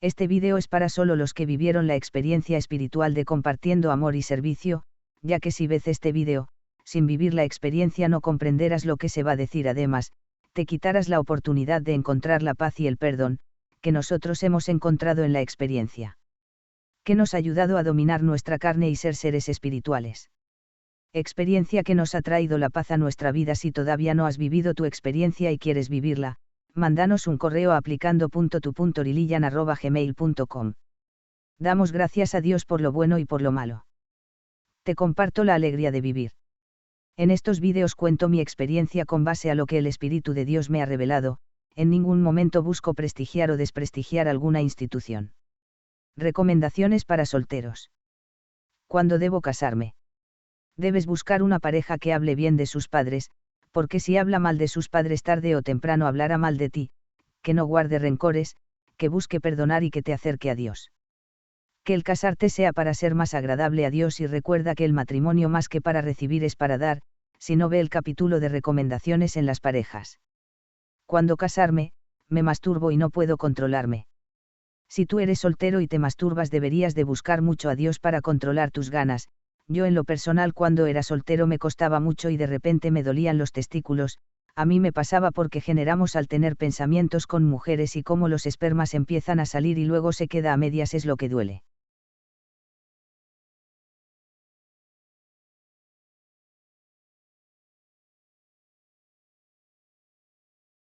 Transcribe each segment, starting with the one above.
Este vídeo es para solo los que vivieron la experiencia espiritual de compartiendo amor y servicio, ya que si ves este vídeo, sin vivir la experiencia no comprenderás lo que se va a decir. Además, te quitarás la oportunidad de encontrar la paz y el perdón, que nosotros hemos encontrado en la experiencia. Que nos ha ayudado a dominar nuestra carne y ser seres espirituales. Experiencia que nos ha traído la paz a nuestra vida. Si todavía no has vivido tu experiencia y quieres vivirla, mándanos un correo a aplicando.tu.lilian@gmail.com. Damos gracias a Dios por lo bueno y por lo malo. Te comparto la alegría de vivir. En estos vídeos cuento mi experiencia con base a lo que el Espíritu de Dios me ha revelado. En ningún momento busco prestigiar o desprestigiar alguna institución. Recomendaciones para solteros. ¿Cuándo debo casarme? Debes buscar una pareja que hable bien de sus padres, porque si habla mal de sus padres tarde o temprano hablará mal de ti, que no guarde rencores, que busque perdonar y que te acerque a Dios. Que el casarte sea para ser más agradable a Dios, y recuerda que el matrimonio más que para recibir es para dar. Si no, ve el capítulo de recomendaciones en las parejas. Cuando casarme, me masturbo y no puedo controlarme. Si tú eres soltero y te masturbas, deberías de buscar mucho a Dios para controlar tus ganas. Yo en lo personal cuando era soltero me costaba mucho y de repente me dolían los testículos. A mí me pasaba porque generamos al tener pensamientos con mujeres y cómo los espermas empiezan a salir y luego se queda a medias, es lo que duele.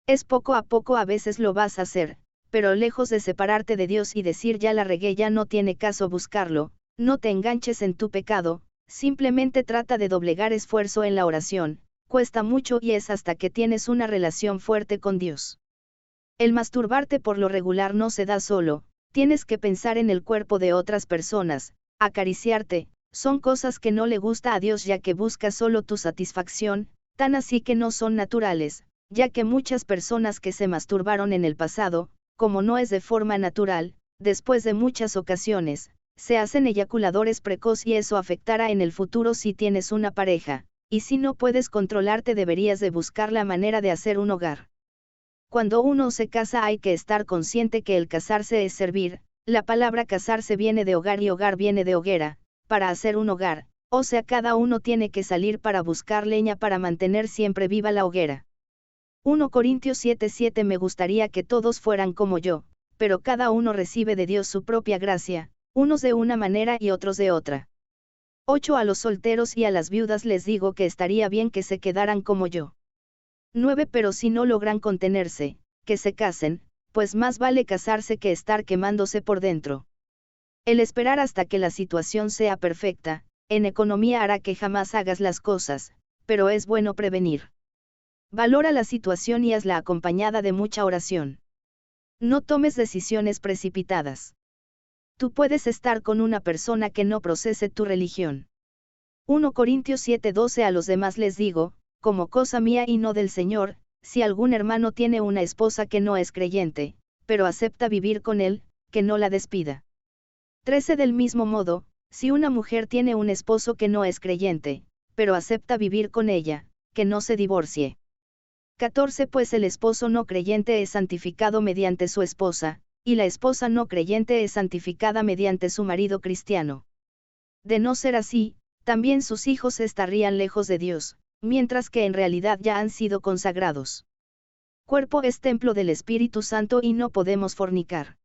Es poco a poco, a veces lo vas a hacer, pero lejos de separarte de Dios y decir ya la regué, ya no tiene caso buscarlo, no te enganches en tu pecado, simplemente trata de doblegar esfuerzo en la oración. Cuesta mucho y es hasta que tienes una relación fuerte con Dios. El masturbarte por lo regular no se da solo, tienes que pensar en el cuerpo de otras personas, acariciarte, son cosas que no le gusta a Dios ya que busca solo tu satisfacción, tan así que no son naturales, ya que muchas personas que se masturbaron en el pasado, como no es de forma natural, después de muchas ocasiones, se hacen eyaculadores precoz y eso afectará en el futuro si tienes una pareja. Y si no puedes controlarte, deberías de buscar la manera de hacer un hogar. Cuando uno se casa hay que estar consciente que el casarse es servir, la palabra casarse viene de hogar y hogar viene de hoguera, para hacer un hogar, o sea cada uno tiene que salir para buscar leña para mantener siempre viva la hoguera. 1 Corintios 7:7. Me gustaría que todos fueran como yo, pero cada uno recibe de Dios su propia gracia, unos de una manera y otros de otra. 8 A los solteros y a las viudas les digo que estaría bien que se quedaran como yo. 9 Pero si no logran contenerse, que se casen, pues más vale casarse que estar quemándose por dentro. El esperar hasta que la situación sea perfecta, en economía hará que jamás hagas las cosas, pero es bueno prevenir. Valora la situación y hazla acompañada de mucha oración. No tomes decisiones precipitadas. Tú puedes estar con una persona que no procese tu religión. 1 Corintios 7:12 A los demás les digo, como cosa mía y no del Señor, si algún hermano tiene una esposa que no es creyente, pero acepta vivir con él, que no la despida. 13 Del mismo modo, si una mujer tiene un esposo que no es creyente, pero acepta vivir con ella, que no se divorcie. 14 Pues el esposo no creyente es santificado mediante su esposa, y la esposa no creyente es santificada mediante su marido cristiano. De no ser así, también sus hijos estarían lejos de Dios, mientras que en realidad ya han sido consagrados. Cuerpo es templo del Espíritu Santo y no podemos fornicar.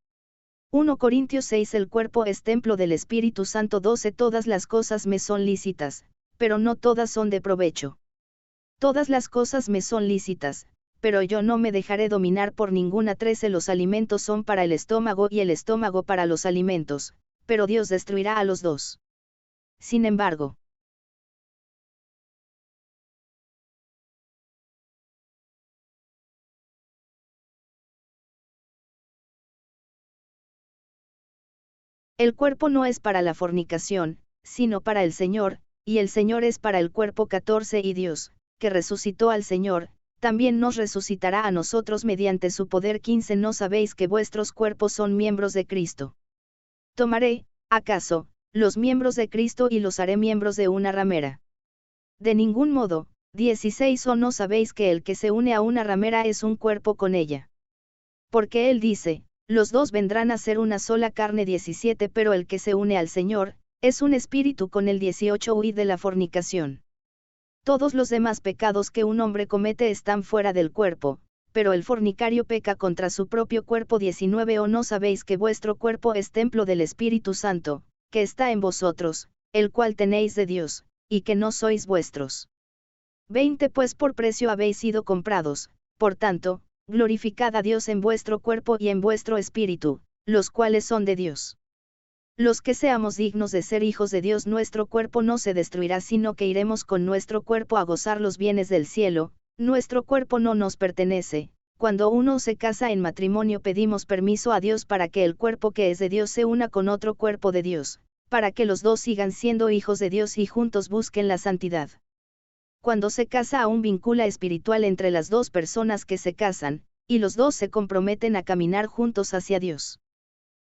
1 Corintios 6 El cuerpo es templo del Espíritu Santo. 12 Todas las cosas me son lícitas, pero no todas son de provecho. Todas las cosas me son lícitas, pero yo no me dejaré dominar por ninguna. 13 Los alimentos son para el estómago y el estómago para los alimentos, pero Dios destruirá a los dos. Sin embargo, el cuerpo no es para la fornicación, sino para el Señor, y el Señor es para el cuerpo. 14 Y Dios, que resucitó al Señor, también nos resucitará a nosotros mediante su poder. 15 ¿No sabéis que vuestros cuerpos son miembros de Cristo? ¿Tomaré, acaso, los miembros de Cristo y los haré miembros de una ramera? De ningún modo. 16 ¿O no sabéis que el que se une a una ramera es un cuerpo con ella? Porque él dice, los dos vendrán a ser una sola carne. 17 Pero el que se une al Señor, es un espíritu con él. 18 Huid de la fornicación. Todos los demás pecados que un hombre comete están fuera del cuerpo, pero el fornicario peca contra su propio cuerpo. 19 ¿O no sabéis que vuestro cuerpo es templo del Espíritu Santo, que está en vosotros, el cual tenéis de Dios, y que no sois vuestros? 20 Pues por precio habéis sido comprados, por tanto, glorificad a Dios en vuestro cuerpo y en vuestro espíritu, los cuales son de Dios. Los que seamos dignos de ser hijos de Dios, nuestro cuerpo no se destruirá, sino que iremos con nuestro cuerpo a gozar los bienes del cielo. Nuestro cuerpo no nos pertenece. Cuando uno se casa en matrimonio, pedimos permiso a Dios para que el cuerpo que es de Dios se una con otro cuerpo de Dios, para que los dos sigan siendo hijos de Dios y juntos busquen la santidad. Cuando se casa, aún vincula espiritual entre las dos personas que se casan, y los dos se comprometen a caminar juntos hacia Dios.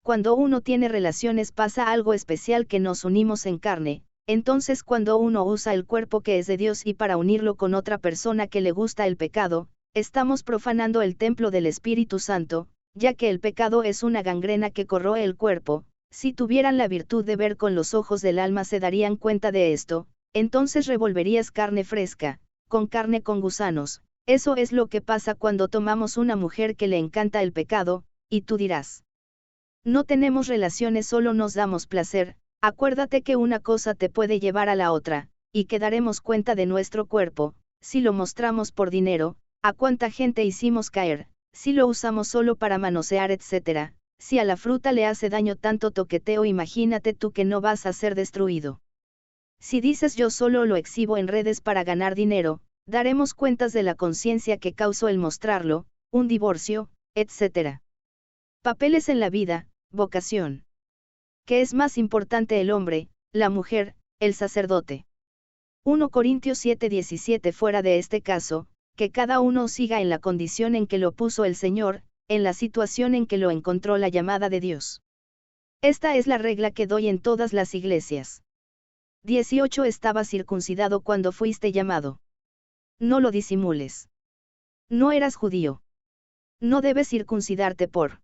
Cuando uno tiene relaciones pasa algo especial, que nos unimos en carne. Entonces cuando uno usa el cuerpo que es de Dios y para unirlo con otra persona que le gusta el pecado, estamos profanando el templo del Espíritu Santo, ya que el pecado es una gangrena que corroe el cuerpo. Si tuvieran la virtud de ver con los ojos del alma se darían cuenta de esto, entonces revolverías carne fresca, con carne con gusanos. Eso es lo que pasa cuando tomamos una mujer que le encanta el pecado, y tú dirás: no tenemos relaciones, solo nos damos placer. Acuérdate que una cosa te puede llevar a la otra, y que daremos cuenta de nuestro cuerpo, si lo mostramos por dinero, a cuánta gente hicimos caer, si lo usamos solo para manosear, etc. Si a la fruta le hace daño tanto toqueteo, imagínate tú que no vas a ser destruido. Si dices yo solo lo exhibo en redes para ganar dinero, daremos cuentas de la conciencia que causó el mostrarlo, un divorcio, etc. Papeles en la vida, vocación. ¿Qué es más importante, el hombre, la mujer, el sacerdote? 1 Corintios 7:17 Fuera de este caso, que cada uno siga en la condición en que lo puso el Señor, en la situación en que lo encontró la llamada de Dios. Esta es la regla que doy en todas las iglesias. 18 Estaba circuncidado cuando fuiste llamado. No lo disimules. No eras judío. No debes circuncidarte por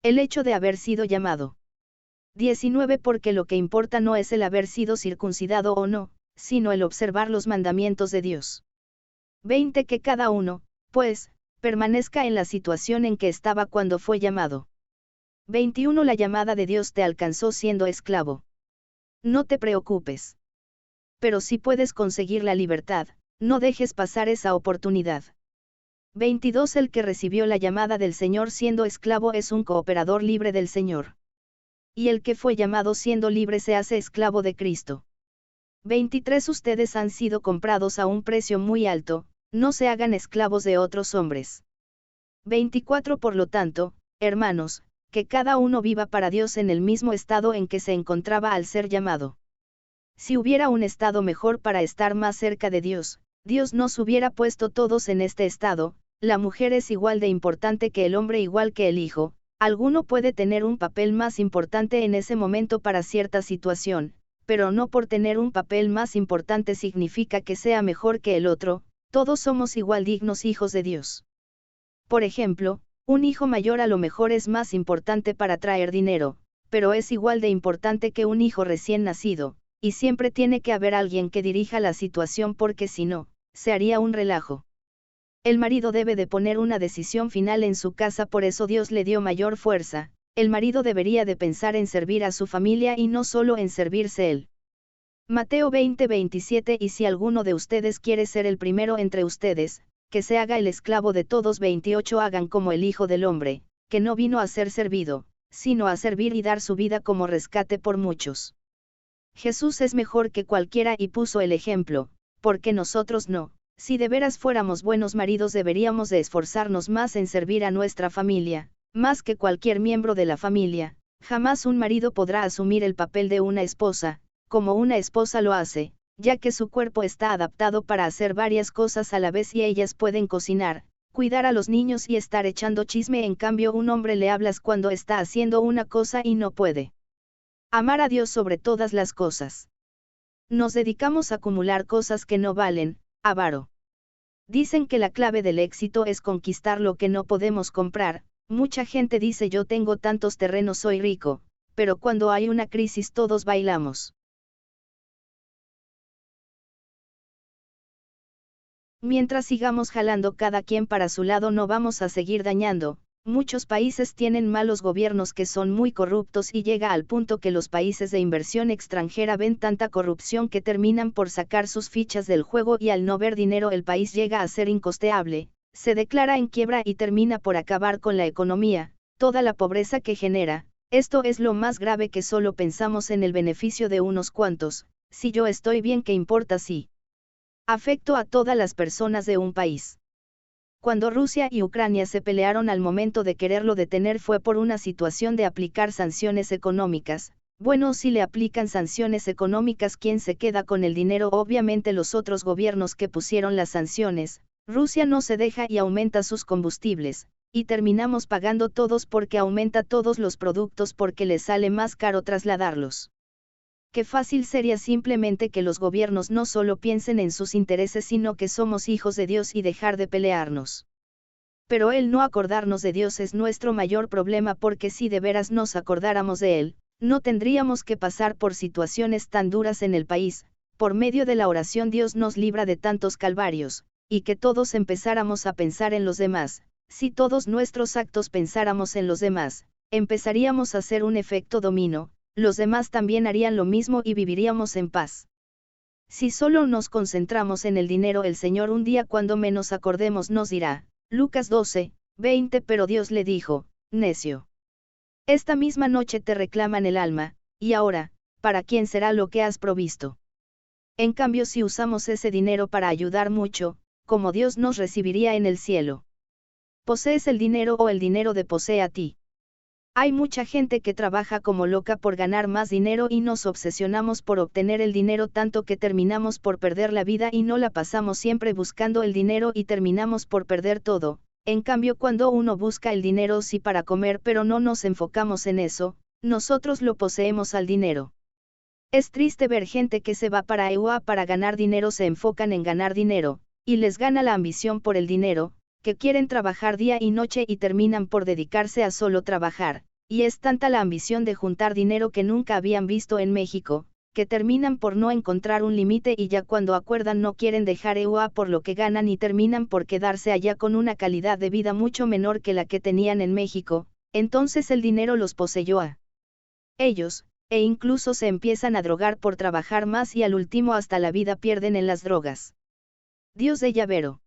el hecho de haber sido llamado. 19 Porque lo que importa no es el haber sido circuncidado o no, sino el observar los mandamientos de Dios. 20 Que cada uno, pues, permanezca en la situación en que estaba cuando fue llamado. 21 La llamada de Dios te alcanzó siendo esclavo. No te preocupes. Pero si puedes conseguir la libertad, no dejes pasar esa oportunidad. 22 El que recibió la llamada del Señor siendo esclavo es un cooperador libre del Señor. Y el que fue llamado siendo libre se hace esclavo de Cristo. 23 Ustedes han sido comprados a un precio muy alto, no se hagan esclavos de otros hombres. 24 Por lo tanto, hermanos, que cada uno viva para Dios en el mismo estado en que se encontraba al ser llamado. Si hubiera un estado mejor para estar más cerca de Dios, Dios nos hubiera puesto todos en este estado. La mujer es igual de importante que el hombre, igual que el hijo. Alguno puede tener un papel más importante en ese momento para cierta situación, pero no por tener un papel más importante significa que sea mejor que el otro. Todos somos igual dignos hijos de Dios. Por ejemplo, un hijo mayor a lo mejor es más importante para traer dinero, pero es igual de importante que un hijo recién nacido, y siempre tiene que haber alguien que dirija la situación porque si no, se haría un relajo. El marido debe de poner una decisión final en su casa, por eso Dios le dio mayor fuerza. El marido debería de pensar en servir a su familia y no solo en servirse él. Mateo 20:27 Y si alguno de ustedes quiere ser el primero entre ustedes, que se haga el esclavo de todos. 28 Hagan como el Hijo del Hombre, que no vino a ser servido, sino a servir y dar su vida como rescate por muchos. Jesús es mejor que cualquiera y puso el ejemplo, porque nosotros no. Si de veras fuéramos buenos maridos deberíamos de esforzarnos más en servir a nuestra familia, más que cualquier miembro de la familia. Jamás un marido podrá asumir el papel de una esposa, como una esposa lo hace, ya que su cuerpo está adaptado para hacer varias cosas a la vez y ellas pueden cocinar, cuidar a los niños y estar echando chisme. En cambio, un hombre le hablas cuando está haciendo una cosa y no puede. Amar a Dios sobre todas las cosas. Nos dedicamos a acumular cosas que no valen, avaro. Dicen que la clave del éxito es conquistar lo que no podemos comprar. Mucha gente dice yo tengo tantos terrenos, soy rico, pero cuando hay una crisis todos bailamos. Mientras sigamos jalando cada quien para su lado no vamos a seguir dañando. Muchos países tienen malos gobiernos que son muy corruptos y llega al punto que los países de inversión extranjera ven tanta corrupción que terminan por sacar sus fichas del juego y al no ver dinero el país llega a ser incosteable, se declara en quiebra y termina por acabar con la economía, toda la pobreza que genera. Esto es lo más grave, que solo pensamos en el beneficio de unos cuantos. Si yo estoy bien, ¿qué importa si afecto a todas las personas de un país? Cuando Rusia y Ucrania se pelearon, al momento de quererlo detener fue por una situación de aplicar sanciones económicas. Bueno, si le aplican sanciones económicas, ¿quién se queda con el dinero? Obviamente los otros gobiernos que pusieron las sanciones. Rusia no se deja y aumenta sus combustibles, y terminamos pagando todos porque aumenta todos los productos porque les sale más caro trasladarlos. Qué fácil sería simplemente que los gobiernos no solo piensen en sus intereses, sino que somos hijos de Dios y dejar de pelearnos. Pero el no acordarnos de Dios es nuestro mayor problema, porque si de veras nos acordáramos de Él, no tendríamos que pasar por situaciones tan duras en el país. Por medio de la oración Dios nos libra de tantos calvarios, y que todos empezáramos a pensar en los demás. Si todos nuestros actos pensáramos en los demás, empezaríamos a hacer un efecto dominó. Los demás también harían lo mismo y viviríamos en paz. Si solo nos concentramos en el dinero, el Señor un día cuando menos acordemos nos dirá, Lucas 12:20, pero Dios le dijo, necio. Esta misma noche te reclaman el alma, y ahora, ¿para quién será lo que has provisto? En cambio, si usamos ese dinero para ayudar mucho, como Dios nos recibiría en el cielo. ¿Posees el dinero o el dinero te posee a ti? Hay mucha gente que trabaja como loca por ganar más dinero y nos obsesionamos por obtener el dinero tanto que terminamos por perder la vida y no la pasamos siempre buscando el dinero y terminamos por perder todo. En cambio, cuando uno busca el dinero sí para comer pero no nos enfocamos en eso, nosotros lo poseemos al dinero. Es triste ver gente que se va para EUA para ganar dinero, se enfocan en ganar dinero, y les gana la ambición por el dinero, que quieren trabajar día y noche y terminan por dedicarse a solo trabajar, y es tanta la ambición de juntar dinero que nunca habían visto en México, que terminan por no encontrar un límite y ya cuando acuerdan no quieren dejar EUA por lo que ganan y terminan por quedarse allá con una calidad de vida mucho menor que la que tenían en México. Entonces el dinero los poseyó a ellos, e incluso se empiezan a drogar por trabajar más y al último hasta la vida pierden en las drogas. Dios de llavero.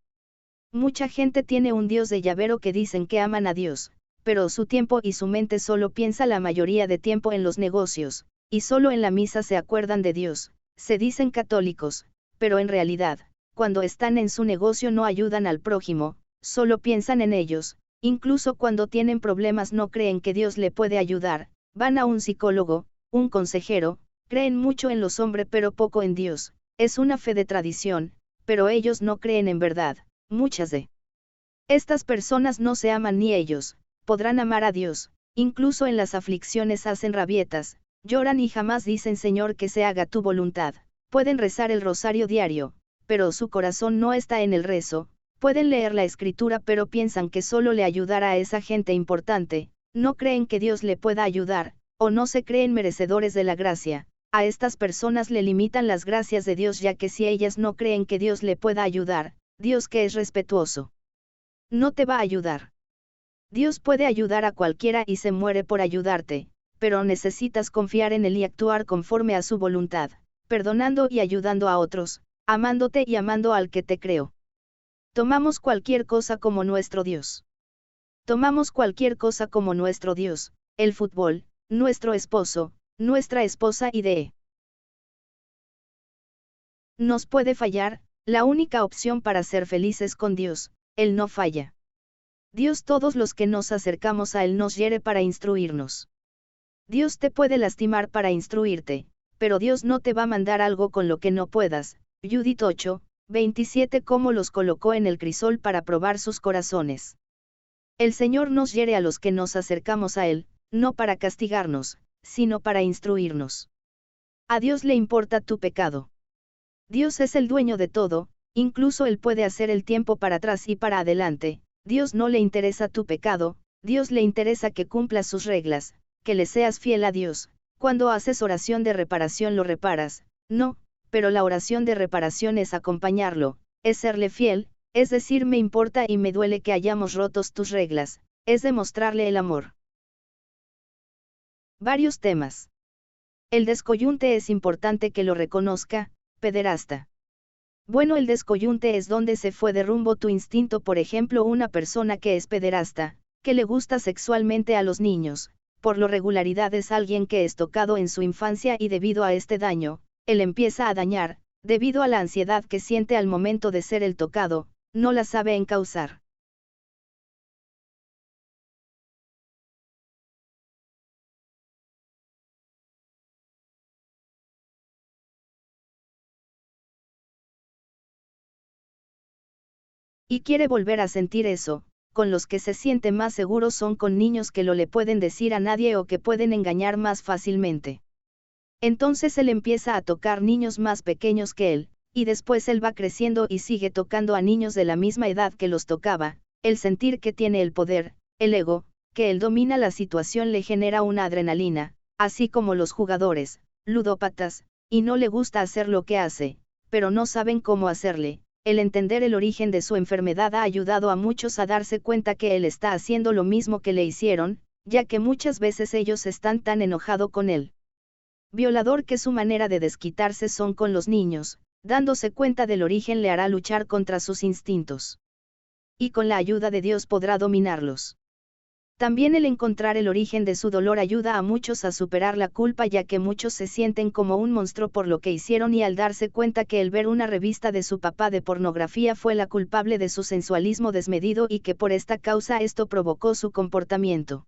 Mucha gente tiene un Dios de llavero que dicen que aman a Dios, pero su tiempo y su mente solo piensa la mayoría de tiempo en los negocios, y solo en la misa se acuerdan de Dios. Se dicen católicos, pero en realidad, cuando están en su negocio no ayudan al prójimo, solo piensan en ellos. Incluso cuando tienen problemas no creen que Dios le puede ayudar, van a un psicólogo, un consejero, creen mucho en los hombres pero poco en Dios. Es una fe de tradición, pero ellos no creen en verdad. Muchas de estas personas no se aman ni ellos podrán amar a Dios. Incluso en las aflicciones hacen rabietas, lloran y jamás dicen Señor que se haga tu voluntad. Pueden rezar el rosario diario, pero su corazón no está en el rezo. Pueden leer la escritura pero piensan que solo le ayudará a esa gente importante. No creen que Dios le pueda ayudar, o no se creen merecedores de la gracia. A estas personas le limitan las gracias de Dios, ya que si ellas no creen que Dios le pueda ayudar, Dios, que es respetuoso, no te va a ayudar. Dios puede ayudar a cualquiera y se muere por ayudarte, pero necesitas confiar en Él y actuar conforme a su voluntad, perdonando y ayudando a otros, amándote y amando al que te creó. Tomamos cualquier cosa como nuestro Dios. Tomamos cualquier cosa como nuestro Dios, el fútbol, nuestro esposo, nuestra esposa y nos puede fallar. La única opción para ser felices con Dios, Él no falla. Dios, todos los que nos acercamos a Él nos hiere para instruirnos. Dios te puede lastimar para instruirte, pero Dios no te va a mandar algo con lo que no puedas. Judith 8:27, cómo los colocó en el crisol para probar sus corazones. El Señor nos hiere a los que nos acercamos a Él, no para castigarnos, sino para instruirnos. A Dios le importa tu pecado. Dios es el dueño de todo, Incluso Él puede hacer el tiempo para atrás y para adelante. Dios no le interesa tu pecado, Dios le interesa que cumplas sus reglas, que le seas fiel a Dios. Cuando haces oración de reparación lo reparas, no, pero la oración de reparación es acompañarlo, es serle fiel, es decir, me importa y me duele que hayamos rotos tus reglas, es demostrarle el amor. Varios temas. El descoyunte es importante que lo reconozca, pederasta. Bueno, el descoyunte es donde se fue de rumbo tu instinto, por ejemplo, una persona que es pederasta, que le gusta sexualmente a los niños, por lo regularidad es alguien que es tocado en su infancia y debido a este daño, él empieza a dañar, debido a la ansiedad que siente al momento de ser el tocado, no la sabe encauzar. Y quiere volver a sentir eso. Con los que se siente más seguro son con niños que lo le pueden decir a nadie o que pueden engañar más fácilmente. Entonces él empieza a tocar niños más pequeños que él, y después él va creciendo y sigue tocando a niños de la misma edad que los tocaba. El sentir que tiene el poder, el ego, que él domina la situación le genera una adrenalina, así como los jugadores, ludópatas, y no le gusta hacer lo que hace, pero no saben cómo hacerle. El entender el origen de su enfermedad ha ayudado a muchos a darse cuenta que él está haciendo lo mismo que le hicieron, ya que muchas veces ellos están tan enojados con él. Violador que su manera de desquitarse son con los niños, dándose cuenta del origen le hará luchar contra sus instintos. Y con la ayuda de Dios podrá dominarlos. También el encontrar el origen de su dolor ayuda a muchos a superar la culpa, ya que muchos se sienten como un monstruo por lo que hicieron, y al darse cuenta que el ver una revista de su papá de pornografía fue la culpable de su sensualismo desmedido y que por esta causa esto provocó su comportamiento.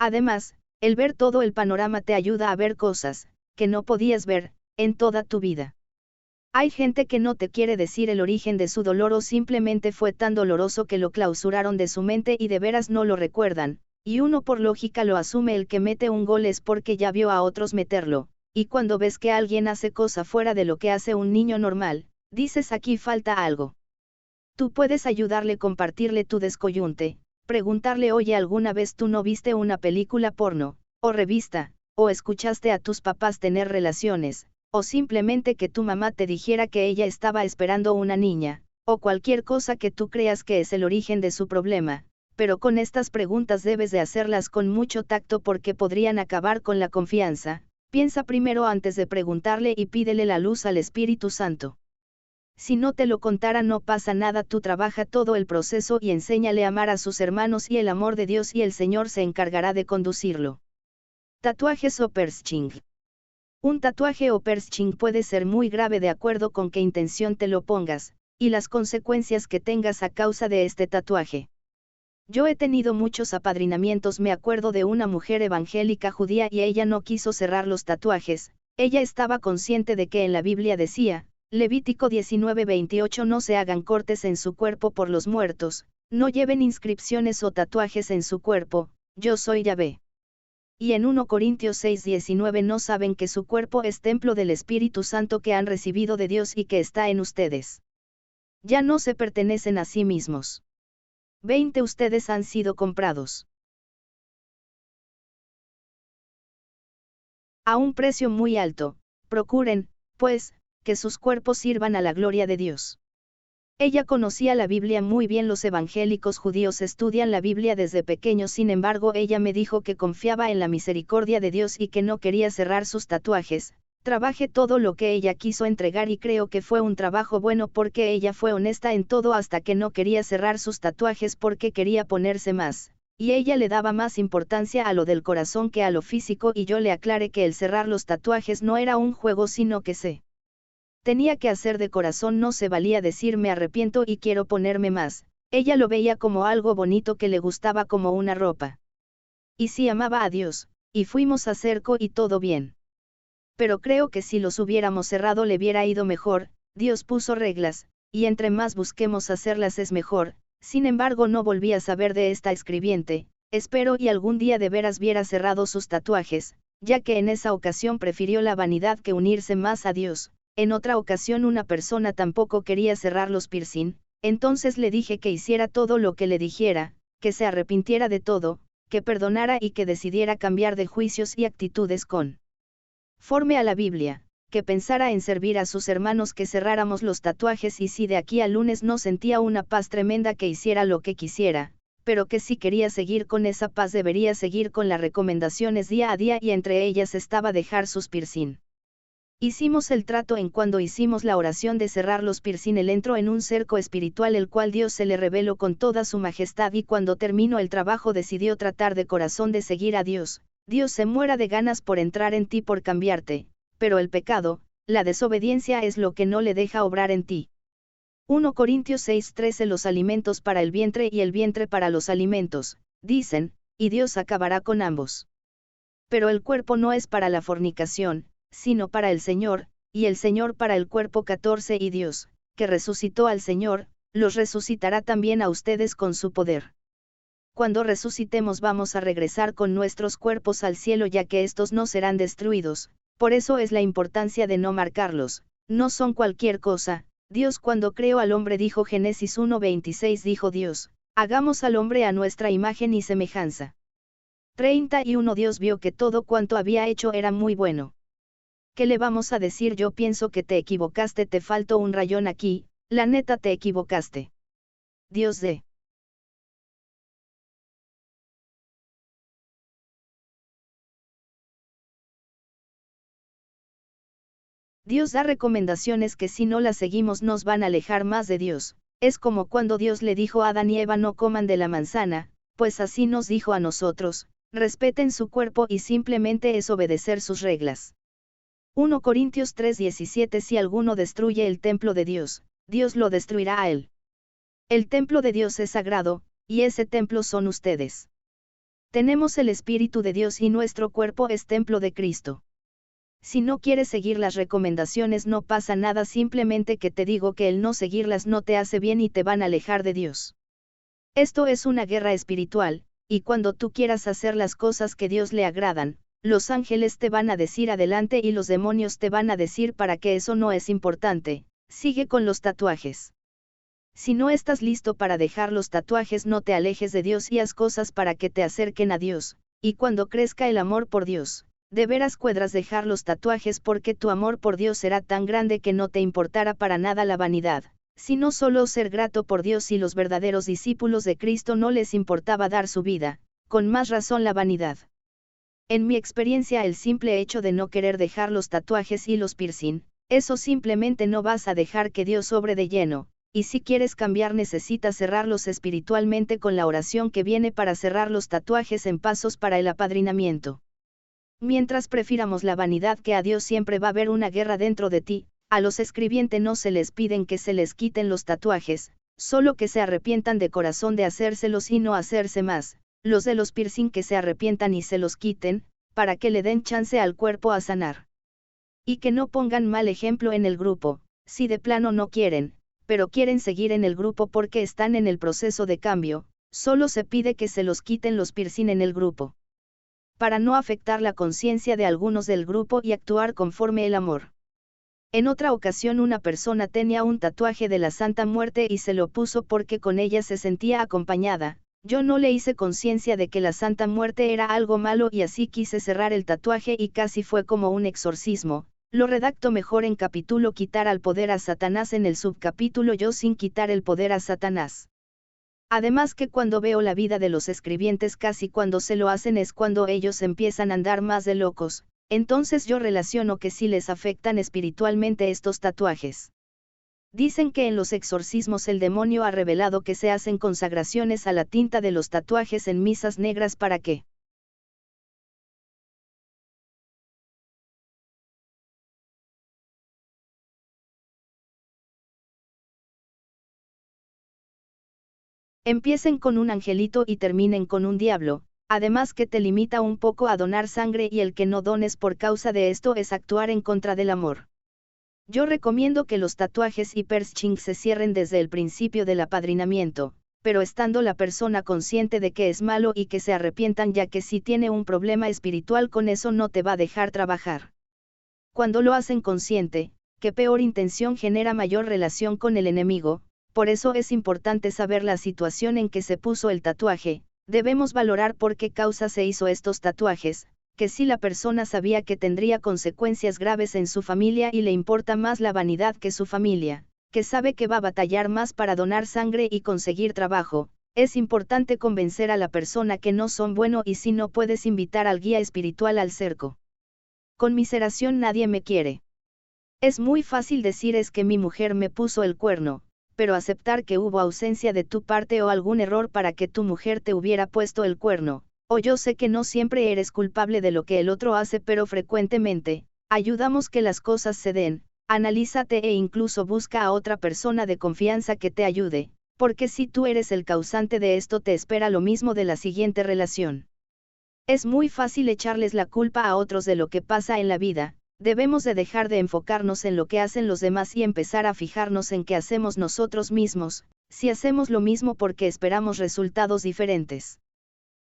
Además, el ver todo el panorama te ayuda a ver cosas que no podías ver en toda tu vida. Hay gente que no te quiere decir el origen de su dolor o simplemente fue tan doloroso que lo clausuraron de su mente y de veras no lo recuerdan, y uno por lógica lo asume, el que mete un gol es porque ya vio a otros meterlo, y cuando ves que alguien hace cosa fuera de lo que hace un niño normal, dices aquí falta algo. Tú puedes ayudarle, compartirle tu descoyunte, preguntarle oye, ¿alguna vez tú no viste una película porno, o revista, o escuchaste a tus papás tener relaciones? O simplemente que tu mamá te dijera que ella estaba esperando una niña, o cualquier cosa que tú creas que es el origen de su problema, pero con estas preguntas debes de hacerlas con mucho tacto porque podrían acabar con la confianza. Piensa primero antes de preguntarle y pídele la luz al Espíritu Santo. Si no te lo contara no pasa nada, tú trabaja todo el proceso y enséñale a amar a sus hermanos y el amor de Dios y el Señor se encargará de conducirlo. Tatuajes o piercing. Un tatuaje o piercing puede ser muy grave de acuerdo con qué intención te lo pongas, y las consecuencias que tengas a causa de este tatuaje. Yo he tenido muchos apadrinamientos, me acuerdo de una mujer evangélica judía y ella no quiso cerrar los tatuajes, ella estaba consciente de que en la Biblia decía, Levítico 19:28, no se hagan cortes en su cuerpo por los muertos, no lleven inscripciones o tatuajes en su cuerpo, yo soy Yahvé. Y en 1 Corintios 6:19 no saben que su cuerpo es templo del Espíritu Santo que han recibido de Dios y que está en ustedes. Ya no se pertenecen a sí mismos. 20 Ustedes han sido comprados a un precio muy alto. Procuren, pues, que sus cuerpos sirvan a la gloria de Dios. Ella conocía la Biblia muy bien. Los evangélicos judíos estudian la Biblia desde pequeños, sin embargo ella me dijo que confiaba en la misericordia de Dios y que no quería cerrar sus tatuajes. Trabajé todo lo que ella quiso entregar y creo que fue un trabajo bueno porque ella fue honesta en todo hasta que no quería cerrar sus tatuajes porque quería ponerse más, y ella le daba más importancia a lo del corazón que a lo físico, y yo le aclaré que el cerrar los tatuajes no era un juego sino que se tenía que hacer de corazón, no se valía decir me arrepiento y quiero ponerme más. Ella lo veía como algo bonito que le gustaba como una ropa. Y sí amaba a Dios, y fuimos a Cerco y todo bien. Pero creo que si los hubiéramos cerrado le hubiera ido mejor, Dios puso reglas, y entre más busquemos hacerlas es mejor. Sin embargo no volví a saber de esta escribiente, espero y algún día de veras viera cerrado sus tatuajes, ya que en esa ocasión prefirió la vanidad que unirse más a Dios. En otra ocasión una persona tampoco quería cerrar los piercing, entonces le dije que hiciera todo lo que le dijera, que se arrepintiera de todo, que perdonara y que decidiera cambiar de juicios y actitudes conforme a la Biblia, que pensara en servir a sus hermanos, que cerráramos los tatuajes y si de aquí al lunes no sentía una paz tremenda que hiciera lo que quisiera, pero que si quería seguir con esa paz debería seguir con las recomendaciones día a día y entre ellas estaba dejar sus piercing. Hicimos el trato en cuando hicimos la oración de cerrar los piercing él entró en un cerco espiritual el cual Dios se le reveló con toda su majestad y cuando terminó el trabajo decidió tratar de corazón de seguir a Dios. Dios se muera de ganas por entrar en ti por cambiarte, pero el pecado, la desobediencia es lo que no le deja obrar en ti. 1 Corintios 6:13 Los alimentos para el vientre y el vientre para los alimentos, dicen, y Dios acabará con ambos. Pero el cuerpo no es para la fornicación, sino para el Señor, y el Señor para el cuerpo 14 Y Dios, que resucitó al Señor, los resucitará también a ustedes con su poder. Cuando resucitemos vamos a regresar con nuestros cuerpos al cielo ya que estos no serán destruidos, por eso es la importancia de no marcarlos, no son cualquier cosa. Dios cuando creó al hombre dijo Génesis 1:26 dijo Dios, hagamos al hombre a nuestra imagen y semejanza. 31 Dios vio que todo cuanto había hecho era muy bueno. ¿Qué le vamos a decir? Yo pienso que te equivocaste, te faltó un rayón aquí, la neta te equivocaste. Dios de. Dios da recomendaciones que si no las seguimos nos van a alejar más de Dios, es como cuando Dios le dijo a Adán y Eva no coman de la manzana, pues así nos dijo a nosotros, respeten su cuerpo y simplemente es obedecer sus reglas. 1 Corintios 3:17 Si alguno destruye el templo de Dios, Dios lo destruirá a él. El templo de Dios es sagrado, y ese templo son ustedes. Tenemos el Espíritu de Dios y nuestro cuerpo es templo de Cristo. Si no quieres seguir las recomendaciones no pasa nada, simplemente que te digo que el no seguirlas no te hace bien y te van a alejar de Dios. Esto es una guerra espiritual, y cuando tú quieras hacer las cosas que Dios le agradan, los ángeles te van a decir adelante y los demonios te van a decir para que eso no es importante, sigue con los tatuajes. Si no estás listo para dejar los tatuajes no te alejes de Dios y haz cosas para que te acerquen a Dios, y cuando crezca el amor por Dios, de veras podrás dejar los tatuajes porque tu amor por Dios será tan grande que no te importará para nada la vanidad, sino solo ser grato por Dios y los verdaderos discípulos de Cristo no les importaba dar su vida, con más razón la vanidad. En mi experiencia el simple hecho de no querer dejar los tatuajes y los piercing, eso simplemente no vas a dejar que Dios obre de lleno, y si quieres cambiar necesitas cerrarlos espiritualmente con la oración que viene para cerrar los tatuajes en pasos para el apadrinamiento. Mientras prefiramos la vanidad que a Dios siempre va a haber una guerra dentro de ti, a los escribientes no se les piden que se les quiten los tatuajes, solo que se arrepientan de corazón de hacérselos y no hacerse más. Los de los piercing que se arrepientan y se los quiten, para que le den chance al cuerpo a sanar. Y que no pongan mal ejemplo en el grupo, si de plano no quieren, pero quieren seguir en el grupo porque están en el proceso de cambio, solo se pide que se los quiten los piercing en el grupo. Para no afectar la conciencia de algunos del grupo y actuar conforme el amor. En otra ocasión una persona tenía un tatuaje de la Santa Muerte y se lo puso porque con ella se sentía acompañada. Yo no le hice conciencia de que la Santa Muerte era algo malo y así quise cerrar el tatuaje y casi fue como un exorcismo. Lo redacto mejor en capítulo quitar al poder a Satanás en el subcapítulo yo sin quitar el poder a Satanás. Además que cuando veo la vida de los escribientes casi cuando se lo hacen es cuando ellos empiezan a andar más de locos, entonces yo relaciono que sí les afectan espiritualmente estos tatuajes. Dicen que en los exorcismos el demonio ha revelado que se hacen consagraciones a la tinta de los tatuajes en misas negras para que empiecen con un angelito y terminen con un diablo, además que te limita un poco a donar sangre y el que no dones por causa de esto es actuar en contra del amor. Yo recomiendo que los tatuajes y piercing se cierren desde el principio del apadrinamiento, pero estando la persona consciente de que es malo y que se arrepientan ya que si tiene un problema espiritual con eso no te va a dejar trabajar. Cuando lo hacen consciente, que peor intención genera mayor relación con el enemigo. Por eso es importante saber la situación en que se puso el tatuaje. Debemos valorar por qué causa se hizo estos tatuajes, que si la persona sabía que tendría consecuencias graves en su familia y le importa más la vanidad que su familia, que sabe que va a batallar más para donar sangre y conseguir trabajo, es importante convencer a la persona que no son bueno, y si no puedes invitar al guía espiritual al cerco. Conmiseración. Nadie me quiere. Es muy fácil decir es que mi mujer me puso el cuerno, pero aceptar que hubo ausencia de tu parte o algún error para que tu mujer te hubiera puesto el cuerno, o yo sé que no siempre eres culpable de lo que el otro hace, pero frecuentemente, ayudamos que las cosas se den. Analízate e incluso busca a otra persona de confianza que te ayude, porque si tú eres el causante de esto te espera lo mismo de la siguiente relación. Es muy fácil echarles la culpa a otros de lo que pasa en la vida. Debemos de dejar de enfocarnos en lo que hacen los demás y empezar a fijarnos en qué hacemos nosotros mismos, si hacemos lo mismo porque esperamos resultados diferentes.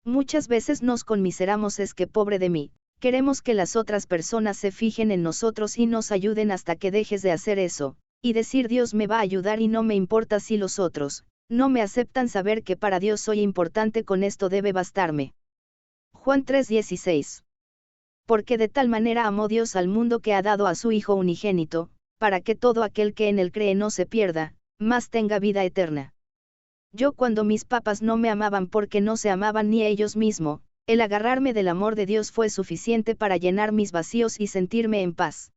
Muchas veces nos conmiseramos, es que pobre de mí, queremos que las otras personas se fijen en nosotros y nos ayuden hasta que dejes de hacer eso, y decir Dios me va a ayudar y no me importa si los otros no me aceptan. Saber que para Dios soy importante, con esto debe bastarme. Juan 3:16. Porque de tal manera amó Dios al mundo que ha dado a su Hijo unigénito, para que todo aquel que en él cree no se pierda, mas tenga vida eterna. Yo, cuando mis papás no me amaban porque no se amaban ni ellos mismos, el agarrarme del amor de Dios fue suficiente para llenar mis vacíos y sentirme en paz.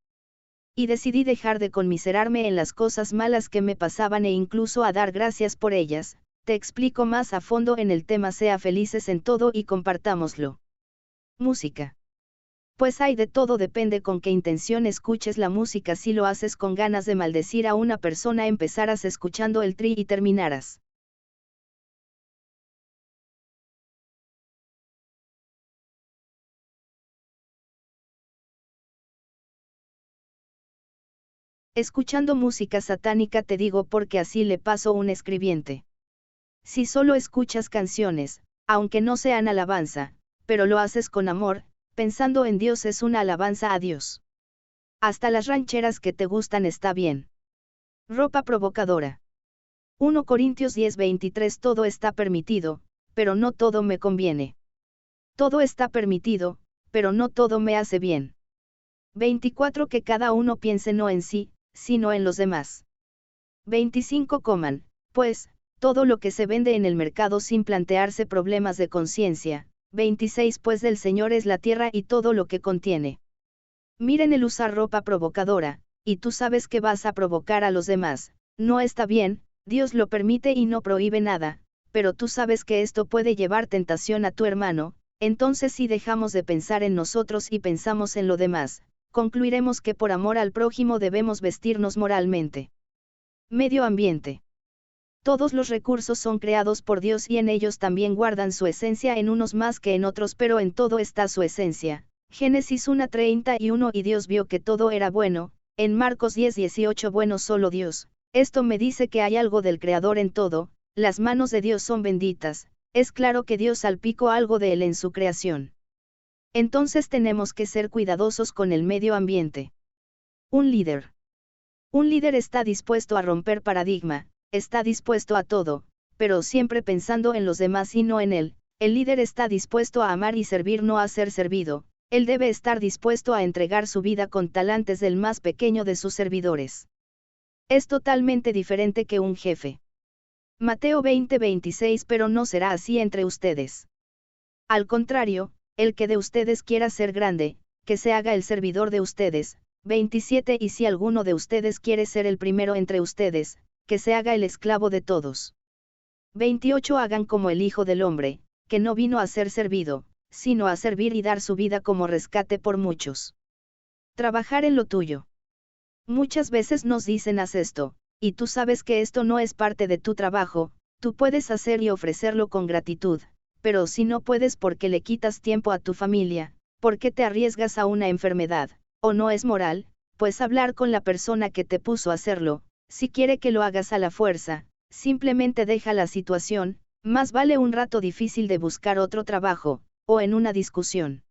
Y decidí dejar de conmiserarme en las cosas malas que me pasaban e incluso a dar gracias por ellas. Te explico más a fondo en el tema. Sea felices en todo y compartámoslo. Música. Pues hay de todo, depende con qué intención escuches la música. Si lo haces con ganas de maldecir a una persona, empezarás escuchando el Tri y terminarás escuchando música satánica. Te digo porque así le pasó a un escribiente. Si solo escuchas canciones, aunque no sean alabanza, pero lo haces con amor, pensando en Dios, es una alabanza a Dios. Hasta las rancheras que te gustan está bien. Ropa provocadora. 1 Corintios 10:23. Todo está permitido, pero no todo me conviene. Todo está permitido, pero no todo me hace bien. 24. Que cada uno piense no en sí, sino en los demás. 25. Coman, pues, todo lo que se vende en el mercado sin plantearse problemas de conciencia. 26. Pues del Señor es la tierra y todo lo que contiene. Miren, el usar ropa provocadora, y tú sabes que vas a provocar a los demás, no está bien. Dios lo permite y no prohíbe nada, pero tú sabes que esto puede llevar tentación a tu hermano. Entonces, si dejamos de pensar en nosotros y pensamos en lo demás, concluiremos que por amor al prójimo debemos vestirnos moralmente. Medio ambiente. Todos los recursos son creados por Dios y en ellos también guardan su esencia, en unos más que en otros, pero en todo está su esencia. Génesis 1:31. Y Dios vio que todo era bueno. En Marcos 10:18. Bueno, solo Dios. Esto me dice que hay algo del Creador en todo. Las manos de Dios son benditas. Es claro que Dios salpicó algo de él en su creación. Entonces tenemos que ser cuidadosos con el medio ambiente. Un líder. Un líder está dispuesto a romper paradigma, está dispuesto a todo, pero siempre pensando en los demás y no en él. El líder está dispuesto a amar y servir, no a ser servido. Él debe estar dispuesto a entregar su vida con talantes del más pequeño de sus servidores. Es totalmente diferente que un jefe. Mateo 20:26. Pero no será así entre ustedes. Al contrario, el que de ustedes quiera ser grande, que se haga el servidor de ustedes. 27. Y si alguno de ustedes quiere ser el primero entre ustedes, que se haga el esclavo de todos. 28. Hagan como el Hijo del Hombre, que no vino a ser servido, sino a servir y dar su vida como rescate por muchos. Trabajar en lo tuyo. Muchas veces nos dicen haz esto, y tú sabes que esto no es parte de tu trabajo. Tú puedes hacer y ofrecerlo con gratitud, pero si no puedes porque le quitas tiempo a tu familia, porque te arriesgas a una enfermedad, o no es moral, pues hablar con la persona que te puso a hacerlo. Si quiere que lo hagas a la fuerza, simplemente deja la situación. Más vale un rato difícil de buscar otro trabajo, o en una discusión.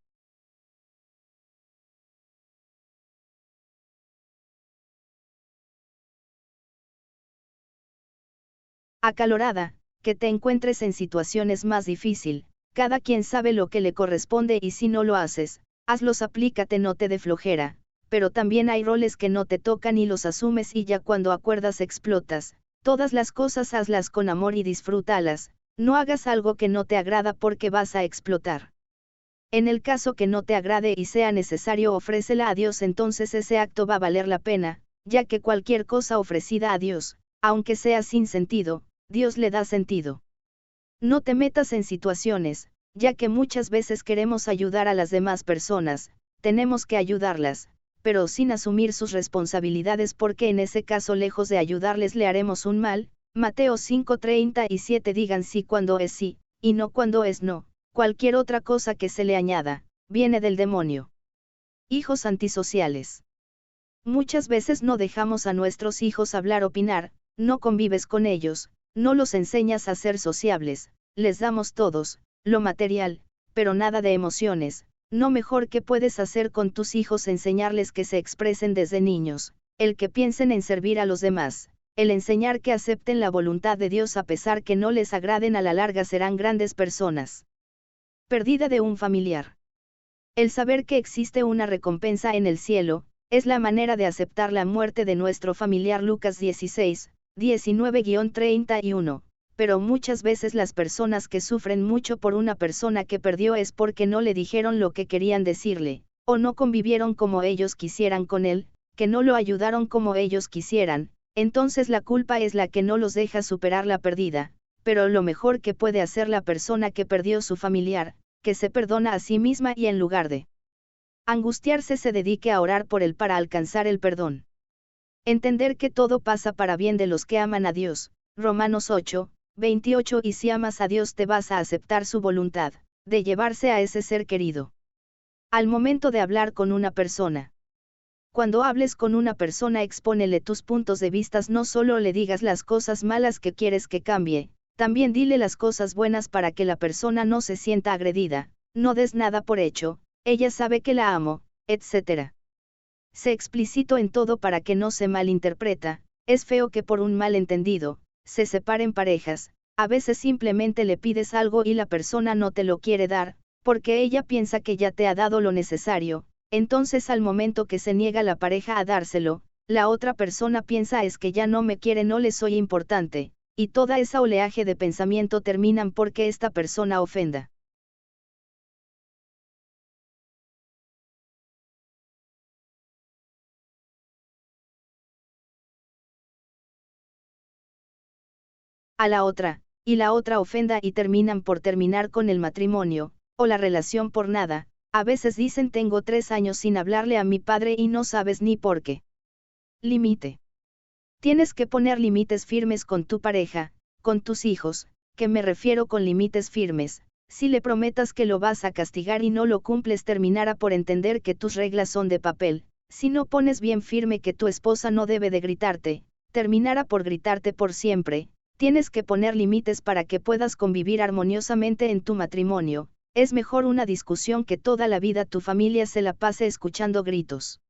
acalorada, que te encuentres en situaciones más difíciles. Cada quien sabe lo que le corresponde y si no lo haces, hazlos, aplícate, no te dé flojera, pero también hay roles que no te tocan y los asumes y ya cuando acuerdas explotas. Todas las cosas hazlas con amor y disfrútalas, no hagas algo que no te agrada porque vas a explotar. En el caso que no te agrade y sea necesario, ofrécela a Dios, entonces ese acto va a valer la pena, ya que cualquier cosa ofrecida a Dios, aunque sea sin sentido, Dios le da sentido. No te metas en situaciones, ya que muchas veces queremos ayudar a las demás personas, tenemos que ayudarlas, pero sin asumir sus responsabilidades porque en ese caso lejos de ayudarles le haremos un mal. Mateo 5:37. Digan sí cuando es sí, y no cuando es no, cualquier otra cosa que se le añada, viene del demonio. Hijos antisociales. Muchas veces no dejamos a nuestros hijos hablar, opinar, no convives con ellos, no los enseñas a ser sociables, les damos todos, lo material, pero nada de emociones. No mejor que puedes hacer con tus hijos enseñarles que se expresen desde niños, el que piensen en servir a los demás, el enseñar que acepten la voluntad de Dios a pesar que no les agraden, a la larga serán grandes personas. Pérdida de un familiar. El saber que existe una recompensa en el cielo, es la manera de aceptar la muerte de nuestro familiar. Lucas 16, 19-31, pero muchas veces las personas que sufren mucho por una persona que perdió es porque no le dijeron lo que querían decirle, o no convivieron como ellos quisieran con él, que no lo ayudaron como ellos quisieran, entonces la culpa es la que no los deja superar la pérdida, pero lo mejor que puede hacer la persona que perdió su familiar, que se perdona a sí misma y en lugar de angustiarse se dedique a orar por él para alcanzar el perdón. Entender que todo pasa para bien de los que aman a Dios, Romanos 8, 28. Y si amas a Dios te vas a aceptar su voluntad, de llevarse a ese ser querido. Al momento de hablar con una persona. Cuando hables con una persona, expónele tus puntos de vista, no solo le digas las cosas malas que quieres que cambie, también dile las cosas buenas para que la persona no se sienta agredida, no des nada por hecho, ella sabe que la amo, etc. Sé explícito en todo para que no se malinterpreta. Es feo que por un malentendido, se separen parejas, a veces simplemente le pides algo y la persona no te lo quiere dar, porque ella piensa que ya te ha dado lo necesario, entonces al momento que se niega la pareja a dárselo, la otra persona piensa es que ya no me quiere, no le soy importante, y toda esa oleaje de pensamiento terminan porque esta persona ofenda a la otra, y la otra ofenda y terminan por terminar con el matrimonio, o la relación por nada. A veces dicen tengo 3 años sin hablarle a mi padre y no sabes ni por qué. Límite. Tienes que poner límites firmes con tu pareja, con tus hijos, que me refiero con límites firmes. Si le prometas que lo vas a castigar y no lo cumples, terminará por entender que tus reglas son de papel. Si no pones bien firme que tu esposa no debe de gritarte, terminará por gritarte por siempre. Tienes que poner límites para que puedas convivir armoniosamente en tu matrimonio. Es mejor una discusión que toda la vida tu familia se la pase escuchando gritos.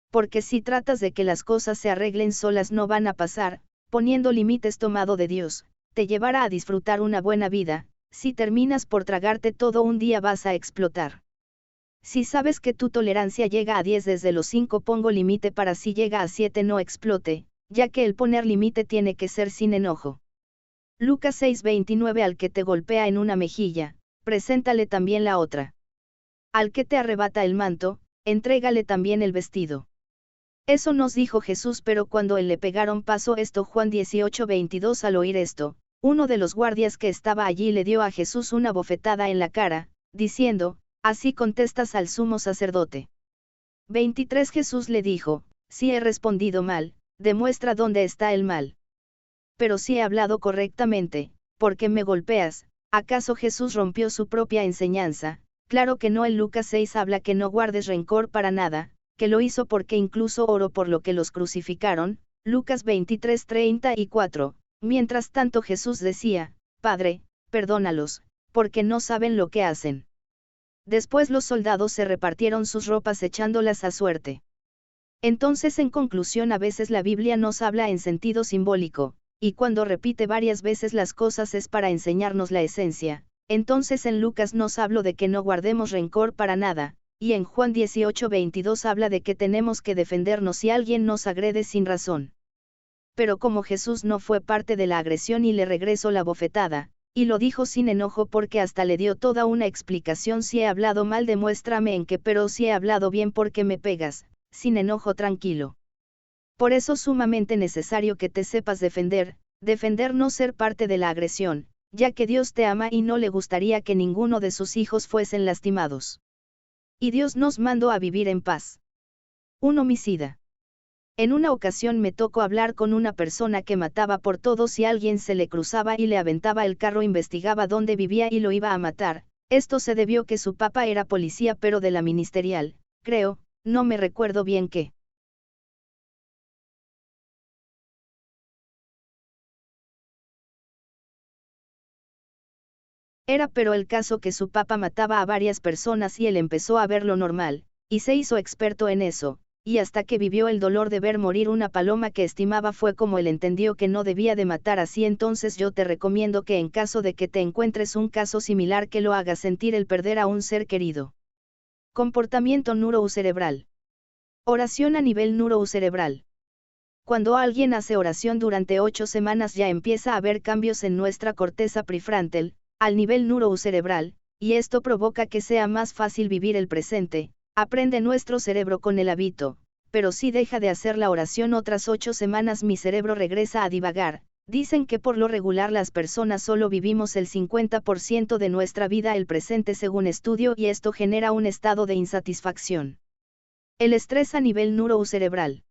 Porque si tratas de que las cosas se arreglen solas no van a pasar. Poniendo límites tomado de Dios, te llevará a disfrutar una buena vida. Si terminas por tragarte todo un día vas a explotar. Si sabes que tu tolerancia llega a 10 desde los 5, pongo límite para si llega a 7 no explote, ya que el poner límite tiene que ser sin enojo. Lucas 6:29. Al que te golpea en una mejilla, preséntale también la otra. Al que te arrebata el manto, entrégale también el vestido. Eso nos dijo Jesús, pero cuando él le pegaron pasó esto. Juan 18:22. Al oír esto, uno de los guardias que estaba allí le dio a Jesús una bofetada en la cara, diciendo, así contestas al sumo sacerdote. 23. Jesús le dijo, si he respondido mal, demuestra dónde está el mal. Pero si he hablado correctamente, ¿por qué me golpeas? ¿Acaso Jesús rompió su propia enseñanza? Claro que no. En Lucas 6 habla que no guardes rencor para nada, que lo hizo porque incluso oró por lo que los crucificaron. Lucas 23:34. Mientras tanto Jesús decía, Padre, perdónalos, porque no saben lo que hacen. Después los soldados se repartieron sus ropas echándolas a suerte. Entonces, en conclusión, a veces la Biblia nos habla en sentido simbólico, y cuando repite varias veces las cosas es para enseñarnos la esencia. Entonces en Lucas nos habla de que no guardemos rencor para nada, y en Juan 18:22 habla de que tenemos que defendernos si alguien nos agrede sin razón. Pero como Jesús no fue parte de la agresión y le regresó la bofetada, y lo dijo sin enojo porque hasta le dio toda una explicación: si he hablado mal demuéstrame en qué, pero si he hablado bien porque me pegas, sin enojo, tranquilo. Por eso sumamente necesario que te sepas defender no ser parte de la agresión, ya que Dios te ama y no le gustaría que ninguno de sus hijos fuesen lastimados. Y Dios nos mandó a vivir en paz. Un homicida. En una ocasión me tocó hablar con una persona que mataba por todo: si alguien se le cruzaba y le aventaba el carro, investigaba dónde vivía y lo iba a matar. Esto se debió que su papá era policía, pero de la ministerial, creo, no me recuerdo bien qué. Era, pero el caso que su papá mataba a varias personas y él empezó a verlo normal, y se hizo experto en eso, y hasta que vivió el dolor de ver morir una paloma que estimaba fue como él entendió que no debía de matar así. Entonces yo te recomiendo que en caso de que te encuentres un caso similar, que lo haga sentir el perder a un ser querido. Comportamiento neurocerebral. Oración a nivel neurocerebral. Cuando alguien hace oración durante 8 semanas ya empieza a haber cambios en nuestra corteza prefrontal, al nivel neurocerebral, y esto provoca que sea más fácil vivir el presente. Aprende nuestro cerebro con el hábito, pero si deja de hacer la oración otras 8 semanas mi cerebro regresa a divagar. Dicen que por lo regular las personas solo vivimos el 50% de nuestra vida el presente según estudio, y esto genera un estado de insatisfacción. El estrés a nivel neurocerebral.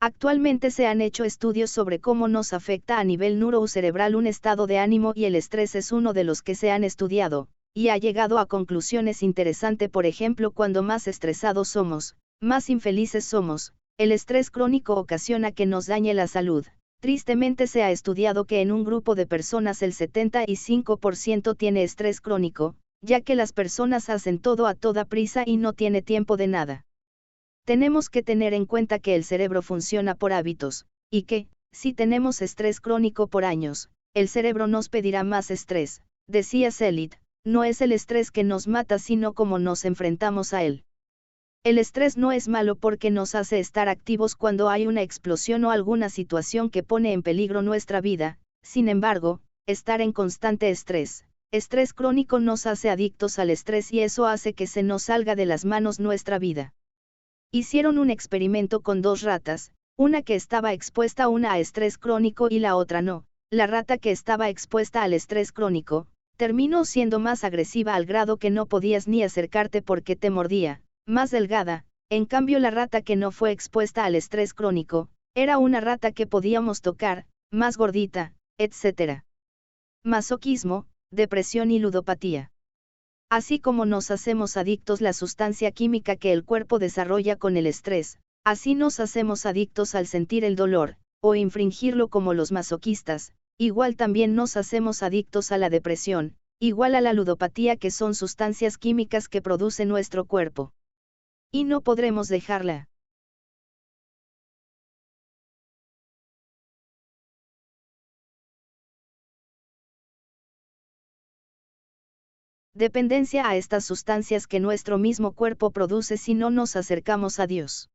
Actualmente se han hecho estudios sobre cómo nos afecta a nivel neurocerebral un estado de ánimo, y el estrés es uno de los que se han estudiado, y ha llegado a conclusiones interesantes. Por ejemplo, cuando más estresados somos, más infelices somos. El estrés crónico ocasiona que nos dañe la salud. Tristemente se ha estudiado que en un grupo de personas el 75% tiene estrés crónico, ya que las personas hacen todo a toda prisa y no tiene tiempo de nada. Tenemos que tener en cuenta que el cerebro funciona por hábitos, y que, si tenemos estrés crónico por años, el cerebro nos pedirá más estrés, decía Selig. No es el estrés que nos mata, sino cómo nos enfrentamos a él. El estrés no es malo porque nos hace estar activos cuando hay una explosión o alguna situación que pone en peligro nuestra vida. Sin embargo, estar en constante estrés crónico nos hace adictos al estrés, y eso hace que se nos salga de las manos nuestra vida. Hicieron un experimento con 2 ratas, una que estaba expuesta a estrés crónico y la otra no. La rata que estaba expuesta al estrés crónico, terminó siendo más agresiva al grado que no podías ni acercarte porque te mordía, más delgada. En cambio la rata que no fue expuesta al estrés crónico, era una rata que podíamos tocar, más gordita, etc. Masoquismo, depresión y ludopatía. Así como nos hacemos adictos la sustancia química que el cuerpo desarrolla con el estrés, así nos hacemos adictos al sentir el dolor, o infringirlo como los masoquistas. Igual también nos hacemos adictos a la depresión, igual a la ludopatía, que son sustancias químicas que produce nuestro cuerpo. Y no podremos dejarla. Dependencia a estas sustancias que nuestro mismo cuerpo produce si no nos acercamos a Dios.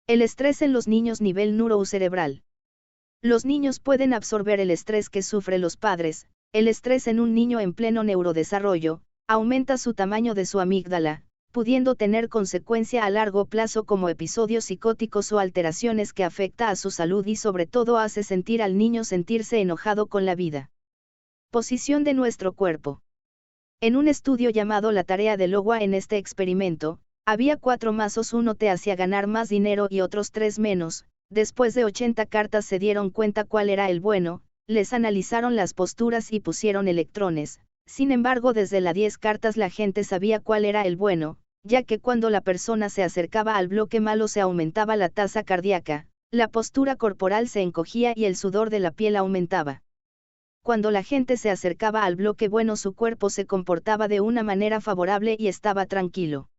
El estrés en los niños nivel neurocerebral. Los niños pueden absorber el estrés que sufren los padres. El estrés en un niño en pleno neurodesarrollo aumenta su tamaño de su amígdala, pudiendo tener consecuencia a largo plazo como episodios psicóticos o alteraciones que afecta a su salud, y sobre todo hace sentir al niño sentirse enojado con la vida. Posición de nuestro cuerpo. En un estudio llamado La Tarea de Lowa, en este experimento, había 4 mazos, uno te hacía ganar más dinero y otros 3 menos. Después de 80 cartas se dieron cuenta cuál era el bueno, les analizaron las posturas y pusieron electrones. Sin embargo, desde las 10 cartas la gente sabía cuál era el bueno, ya que cuando la persona se acercaba al bloque malo se aumentaba la tasa cardíaca, la postura corporal se encogía y el sudor de la piel aumentaba. Cuando la gente se acercaba al bloque bueno su cuerpo se comportaba de una manera favorable y estaba tranquilo.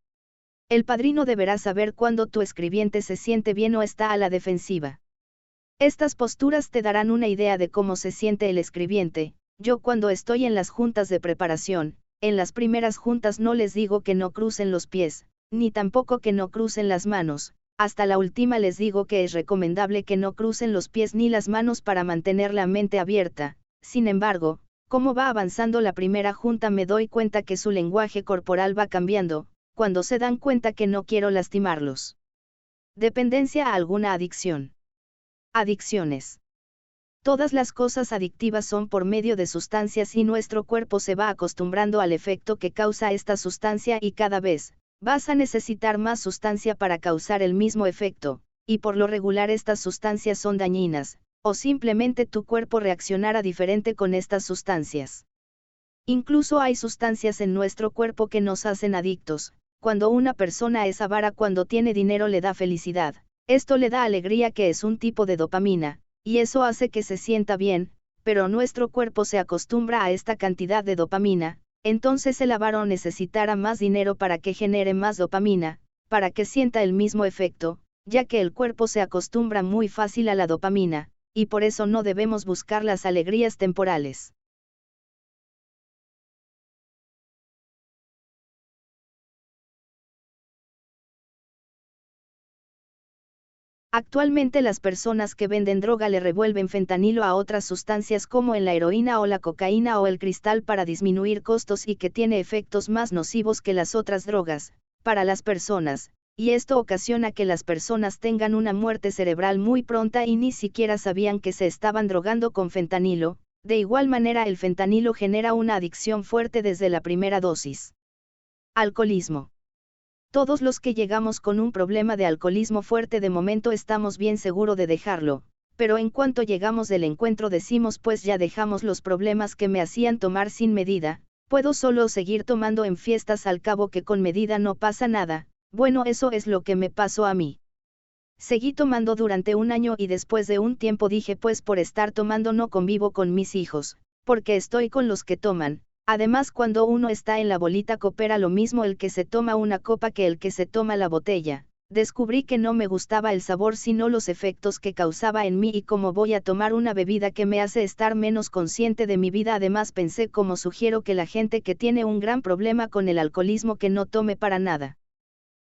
El padrino deberá saber cuándo tu escribiente se siente bien o está a la defensiva. Estas posturas te darán una idea de cómo se siente el escribiente. Yo cuando estoy en las juntas de preparación, en las primeras juntas no les digo que no crucen los pies, ni tampoco que no crucen las manos, hasta la última les digo que es recomendable que no crucen los pies ni las manos para mantener la mente abierta. Sin embargo, como va avanzando la primera junta me doy cuenta que su lenguaje corporal va cambiando, cuando se dan cuenta que no quiero lastimarlos. Dependencia a alguna adicción. Adicciones. Todas las cosas adictivas son por medio de sustancias y nuestro cuerpo se va acostumbrando al efecto que causa esta sustancia y cada vez vas a necesitar más sustancia para causar el mismo efecto, y por lo regular estas sustancias son dañinas, o simplemente tu cuerpo reaccionará diferente con estas sustancias. Incluso hay sustancias en nuestro cuerpo que nos hacen adictos. Cuando una persona es avara, cuando tiene dinero le da felicidad, esto le da alegría que es un tipo de dopamina, y eso hace que se sienta bien, pero nuestro cuerpo se acostumbra a esta cantidad de dopamina, entonces el avaro necesitará más dinero para que genere más dopamina, para que sienta el mismo efecto, ya que el cuerpo se acostumbra muy fácil a la dopamina, y por eso no debemos buscar las alegrías temporales. Actualmente las personas que venden droga le revuelven fentanilo a otras sustancias como en la heroína o la cocaína o el cristal para disminuir costos y que tiene efectos más nocivos que las otras drogas, para las personas, y esto ocasiona que las personas tengan una muerte cerebral muy pronta y ni siquiera sabían que se estaban drogando con fentanilo. De igual manera el fentanilo genera una adicción fuerte desde la primera dosis. Alcoholismo. Todos los que llegamos con un problema de alcoholismo fuerte de momento estamos bien seguros de dejarlo, pero en cuanto llegamos del encuentro decimos pues ya dejamos los problemas que me hacían tomar sin medida, puedo solo seguir tomando en fiestas al cabo que con medida no pasa nada. Bueno, eso es lo que me pasó a mí. Seguí tomando durante un año y después de un tiempo dije pues por estar tomando no convivo con mis hijos, porque estoy con los que toman. Además cuando uno está en la bolita coopera lo mismo el que se toma una copa que el que se toma la botella. Descubrí que no me gustaba el sabor sino los efectos que causaba en mí y cómo voy a tomar una bebida que me hace estar menos consciente de mi vida. Además pensé como sugiero que la gente que tiene un gran problema con el alcoholismo que no tome para nada.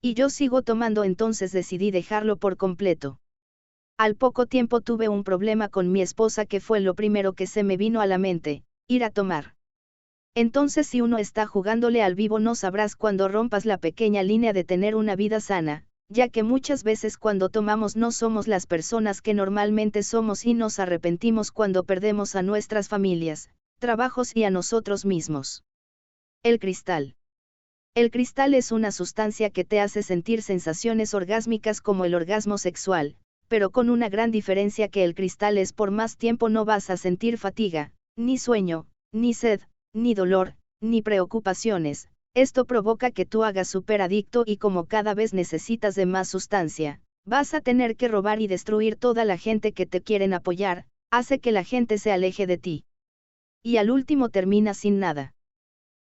Y yo sigo tomando, entonces decidí dejarlo por completo. Al poco tiempo tuve un problema con mi esposa que fue lo primero que se me vino a la mente, ir a tomar. Entonces si uno está jugándole al vivo no sabrás cuando rompas la pequeña línea de tener una vida sana, ya que muchas veces cuando tomamos no somos las personas que normalmente somos y nos arrepentimos cuando perdemos a nuestras familias, trabajos y a nosotros mismos. El cristal. El cristal es una sustancia que te hace sentir sensaciones orgásmicas como el orgasmo sexual, pero con una gran diferencia que el cristal es por más tiempo no vas a sentir fatiga, ni sueño, ni sed, ni dolor, ni preocupaciones. Esto provoca que tú hagas súper adicto y como cada vez necesitas de más sustancia, vas a tener que robar y destruir toda la gente que te quieren apoyar, hace que la gente se aleje de ti. Y al último terminas sin nada.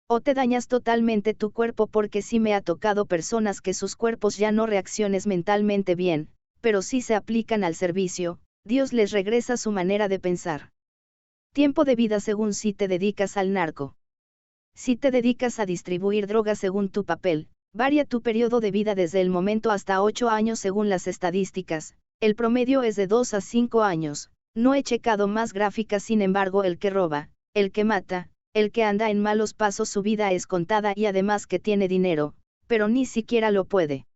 O te dañas totalmente tu cuerpo porque sí me ha tocado personas que sus cuerpos ya no reaccionan mentalmente bien, pero sí se aplican al servicio, Dios les regresa su manera de pensar. Tiempo de vida según si te dedicas al narco. Si te dedicas a distribuir drogas según tu papel, varía tu periodo de vida desde el momento hasta 8 años según las estadísticas, el promedio es de 2 a 5 años, no he checado más gráficas. Sin embargo el que roba, el que mata, el que anda en malos pasos su vida es contada y además que tiene dinero, pero ni siquiera lo puede.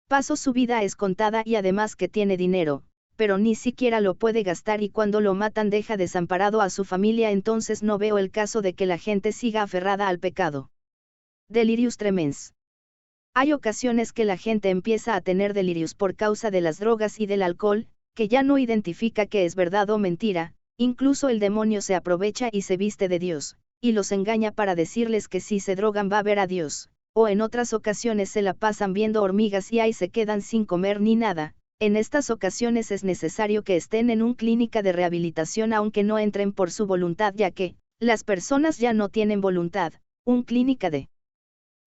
Paso su vida es contada y además que tiene dinero, pero ni siquiera lo puede gastar y cuando lo matan deja desamparado a su familia. Entonces no veo el caso de que la gente siga aferrada al pecado. Delirius tremens. Hay ocasiones que la gente empieza a tener delirios por causa de las drogas y del alcohol, que ya no identifica qué es verdad o mentira, incluso el demonio se aprovecha y se viste de Dios, y los engaña para decirles que si se drogan va a ver a Dios. O en otras ocasiones se la pasan viendo hormigas y ahí se quedan sin comer ni nada. En estas ocasiones es necesario que estén en una clínica de rehabilitación aunque no entren por su voluntad, ya que las personas ya no tienen voluntad. Una clínica de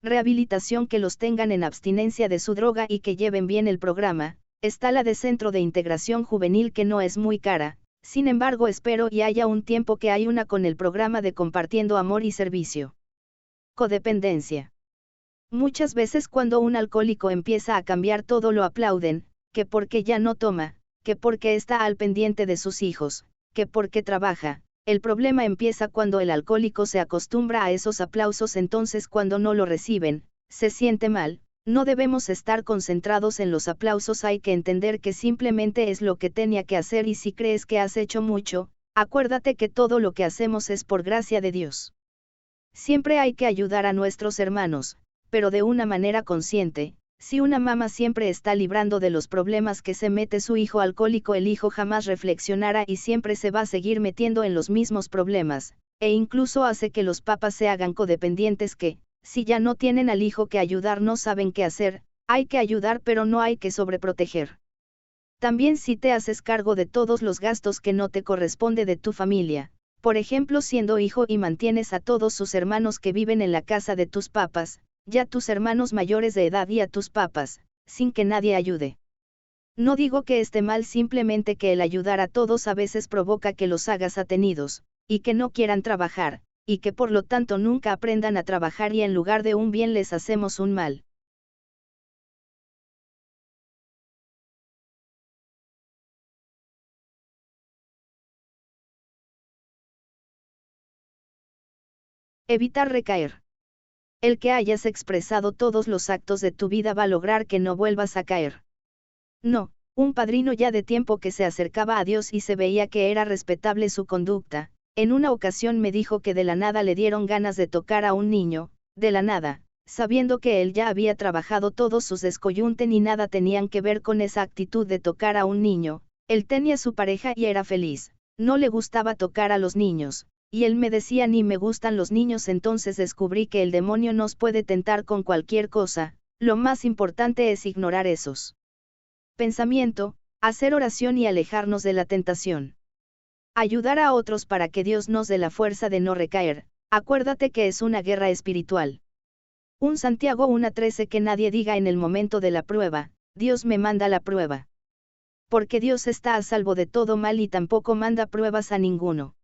rehabilitación que los tengan en abstinencia de su droga y que lleven bien el programa. Está la de Centro de Integración Juvenil que no es muy cara, sin embargo espero y haya un tiempo que hay una con el programa de Compartiendo Amor y Servicio. Codependencia. Muchas veces cuando un alcohólico empieza a cambiar todo lo aplauden, que porque ya no toma, que porque está al pendiente de sus hijos, que porque trabaja. El problema empieza cuando el alcohólico se acostumbra a esos aplausos, entonces cuando no lo reciben, se siente mal. No debemos estar concentrados en los aplausos, hay que entender que simplemente es lo que tenía que hacer y si crees que has hecho mucho, acuérdate que todo lo que hacemos es por gracia de Dios. Siempre hay que ayudar a nuestros hermanos, pero de una manera consciente. Si una mamá siempre está librando de los problemas que se mete su hijo alcohólico, el hijo jamás reflexionará y siempre se va a seguir metiendo en los mismos problemas, e incluso hace que los papás se hagan codependientes que, si ya no tienen al hijo que ayudar, no saben qué hacer. Hay que ayudar pero no hay que sobreproteger. También si te haces cargo de todos los gastos que no te corresponde de tu familia, por ejemplo siendo hijo y mantienes a todos sus hermanos que viven en la casa de tus papás, ya tus hermanos mayores de edad y a tus papás, sin que nadie ayude. No digo que esté mal, simplemente que el ayudar a todos a veces provoca que los hagas atenidos, y que no quieran trabajar, y que por lo tanto nunca aprendan a trabajar y en lugar de un bien les hacemos un mal. Evitar recaer. El que hayas expresado todos los actos de tu vida va a lograr que no vuelvas a caer. No, un padrino ya de tiempo que se acercaba a Dios y se veía que era respetable su conducta, en una ocasión me dijo que de la nada le dieron ganas de tocar a un niño, de la nada, sabiendo que él ya había trabajado todos sus descoyunten y nada tenían que ver con esa actitud de tocar a un niño. Él tenía su pareja y era feliz, no le gustaba tocar a los niños. Y él me decía ni me gustan los niños, entonces descubrí que el demonio nos puede tentar con cualquier cosa, lo más importante es ignorar esos pensamientos, hacer oración y alejarnos de la tentación. Ayudar a otros para que Dios nos dé la fuerza de no recaer, acuérdate que es una guerra espiritual. Un Santiago 1:13 que nadie diga en el momento de la prueba, Dios me manda la prueba. Porque Dios está a salvo de todo mal y tampoco manda pruebas a ninguno.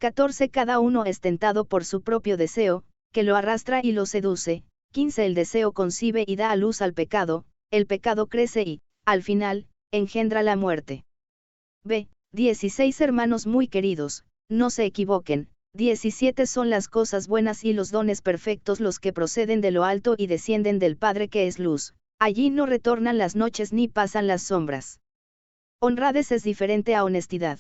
14 Cada uno es tentado por su propio deseo, que lo arrastra y lo seduce. 15 El deseo concibe y da a luz al pecado, el pecado crece y, al final, engendra la muerte. B. 16 Hermanos muy queridos, no se equivoquen, 17 son las cosas buenas y los dones perfectos los que proceden de lo alto y descienden del Padre que es luz, allí no retornan las noches ni pasan las sombras. Honradez es diferente a honestidad.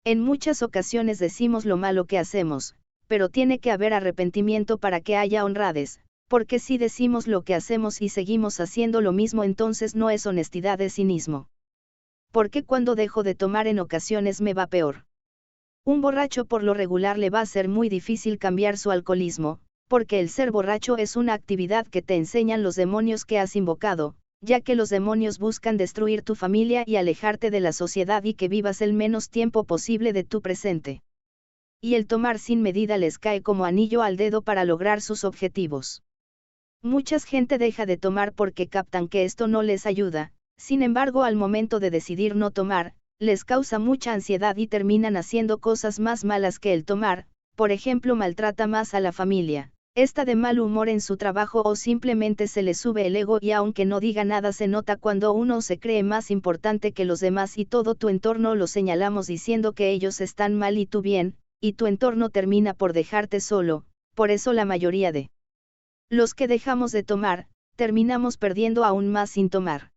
En muchas ocasiones decimos lo malo que hacemos, pero tiene que haber arrepentimiento para que haya honradez, porque si decimos lo que hacemos y seguimos haciendo lo mismo, entonces no es honestidad, es cinismo. Porque cuando dejo de tomar en ocasiones me va peor. Un borracho por lo regular le va a ser muy difícil cambiar su alcoholismo, porque el ser borracho es una actividad que te enseñan los demonios que has invocado, ya que los demonios buscan destruir tu familia y alejarte de la sociedad y que vivas el menos tiempo posible de tu presente. Y el tomar sin medida les cae como anillo al dedo para lograr sus objetivos. Mucha gente deja de tomar porque captan que esto no les ayuda, sin embargo al momento de decidir no tomar, les causa mucha ansiedad y terminan haciendo cosas más malas que el tomar, por ejemplo maltrata más a la familia. Está de mal humor en su trabajo o simplemente se le sube el ego y aunque no diga nada se nota cuando uno se cree más importante que los demás y todo tu entorno lo señalamos diciendo que ellos están mal y tú bien, y tu entorno termina por dejarte solo. Por eso la mayoría de los que dejamos de tomar, terminamos perdiendo aún más sin tomar.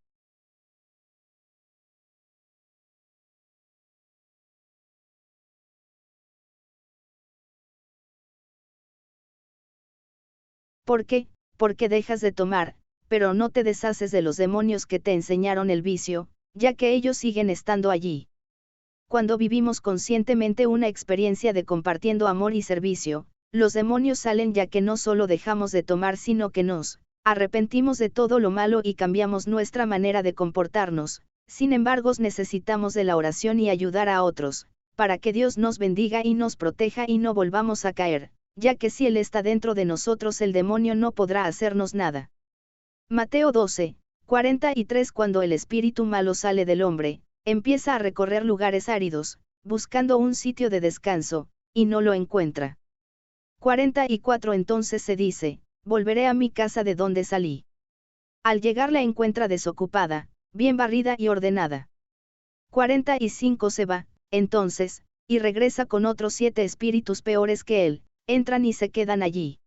¿Por qué? Porque dejas de tomar, pero no te deshaces de los demonios que te enseñaron el vicio, ya que ellos siguen estando allí. Cuando vivimos conscientemente una experiencia de compartiendo amor y servicio, los demonios salen ya que no solo dejamos de tomar sino que nos arrepentimos de todo lo malo y cambiamos nuestra manera de comportarnos. Sin embargo, necesitamos de la oración y ayudar a otros, para que Dios nos bendiga y nos proteja y no volvamos a caer, ya que si Él está dentro de nosotros el demonio no podrá hacernos nada. Mateo 12, 43. Cuando el espíritu malo sale del hombre, empieza a recorrer lugares áridos, buscando un sitio de descanso, y no lo encuentra. 44. Entonces se dice, volveré a mi casa de donde salí. Al llegar la encuentra desocupada, bien barrida y ordenada. 45. Se va, entonces, y regresa con otros 7 espíritus peores que él, entran y se quedan allí.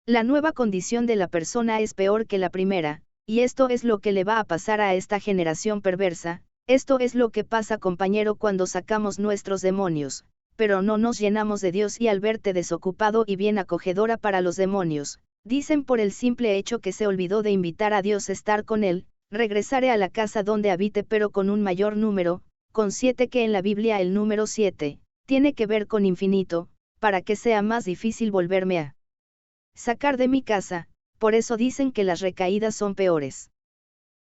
La nueva condición de la persona es peor que la primera, y esto es lo que le va a pasar a esta generación perversa. Esto es lo que pasa, compañero, cuando sacamos nuestros demonios, pero no nos llenamos de Dios, y al verte desocupado y bien acogedora para los demonios, dicen por el simple hecho que se olvidó de invitar a Dios a estar con él, regresaré a la casa donde habite, pero con un mayor número, con 7, que en la Biblia el número 7, tiene que ver con infinito, para que sea más difícil volverme a sacar de mi casa, por eso dicen que las recaídas son peores.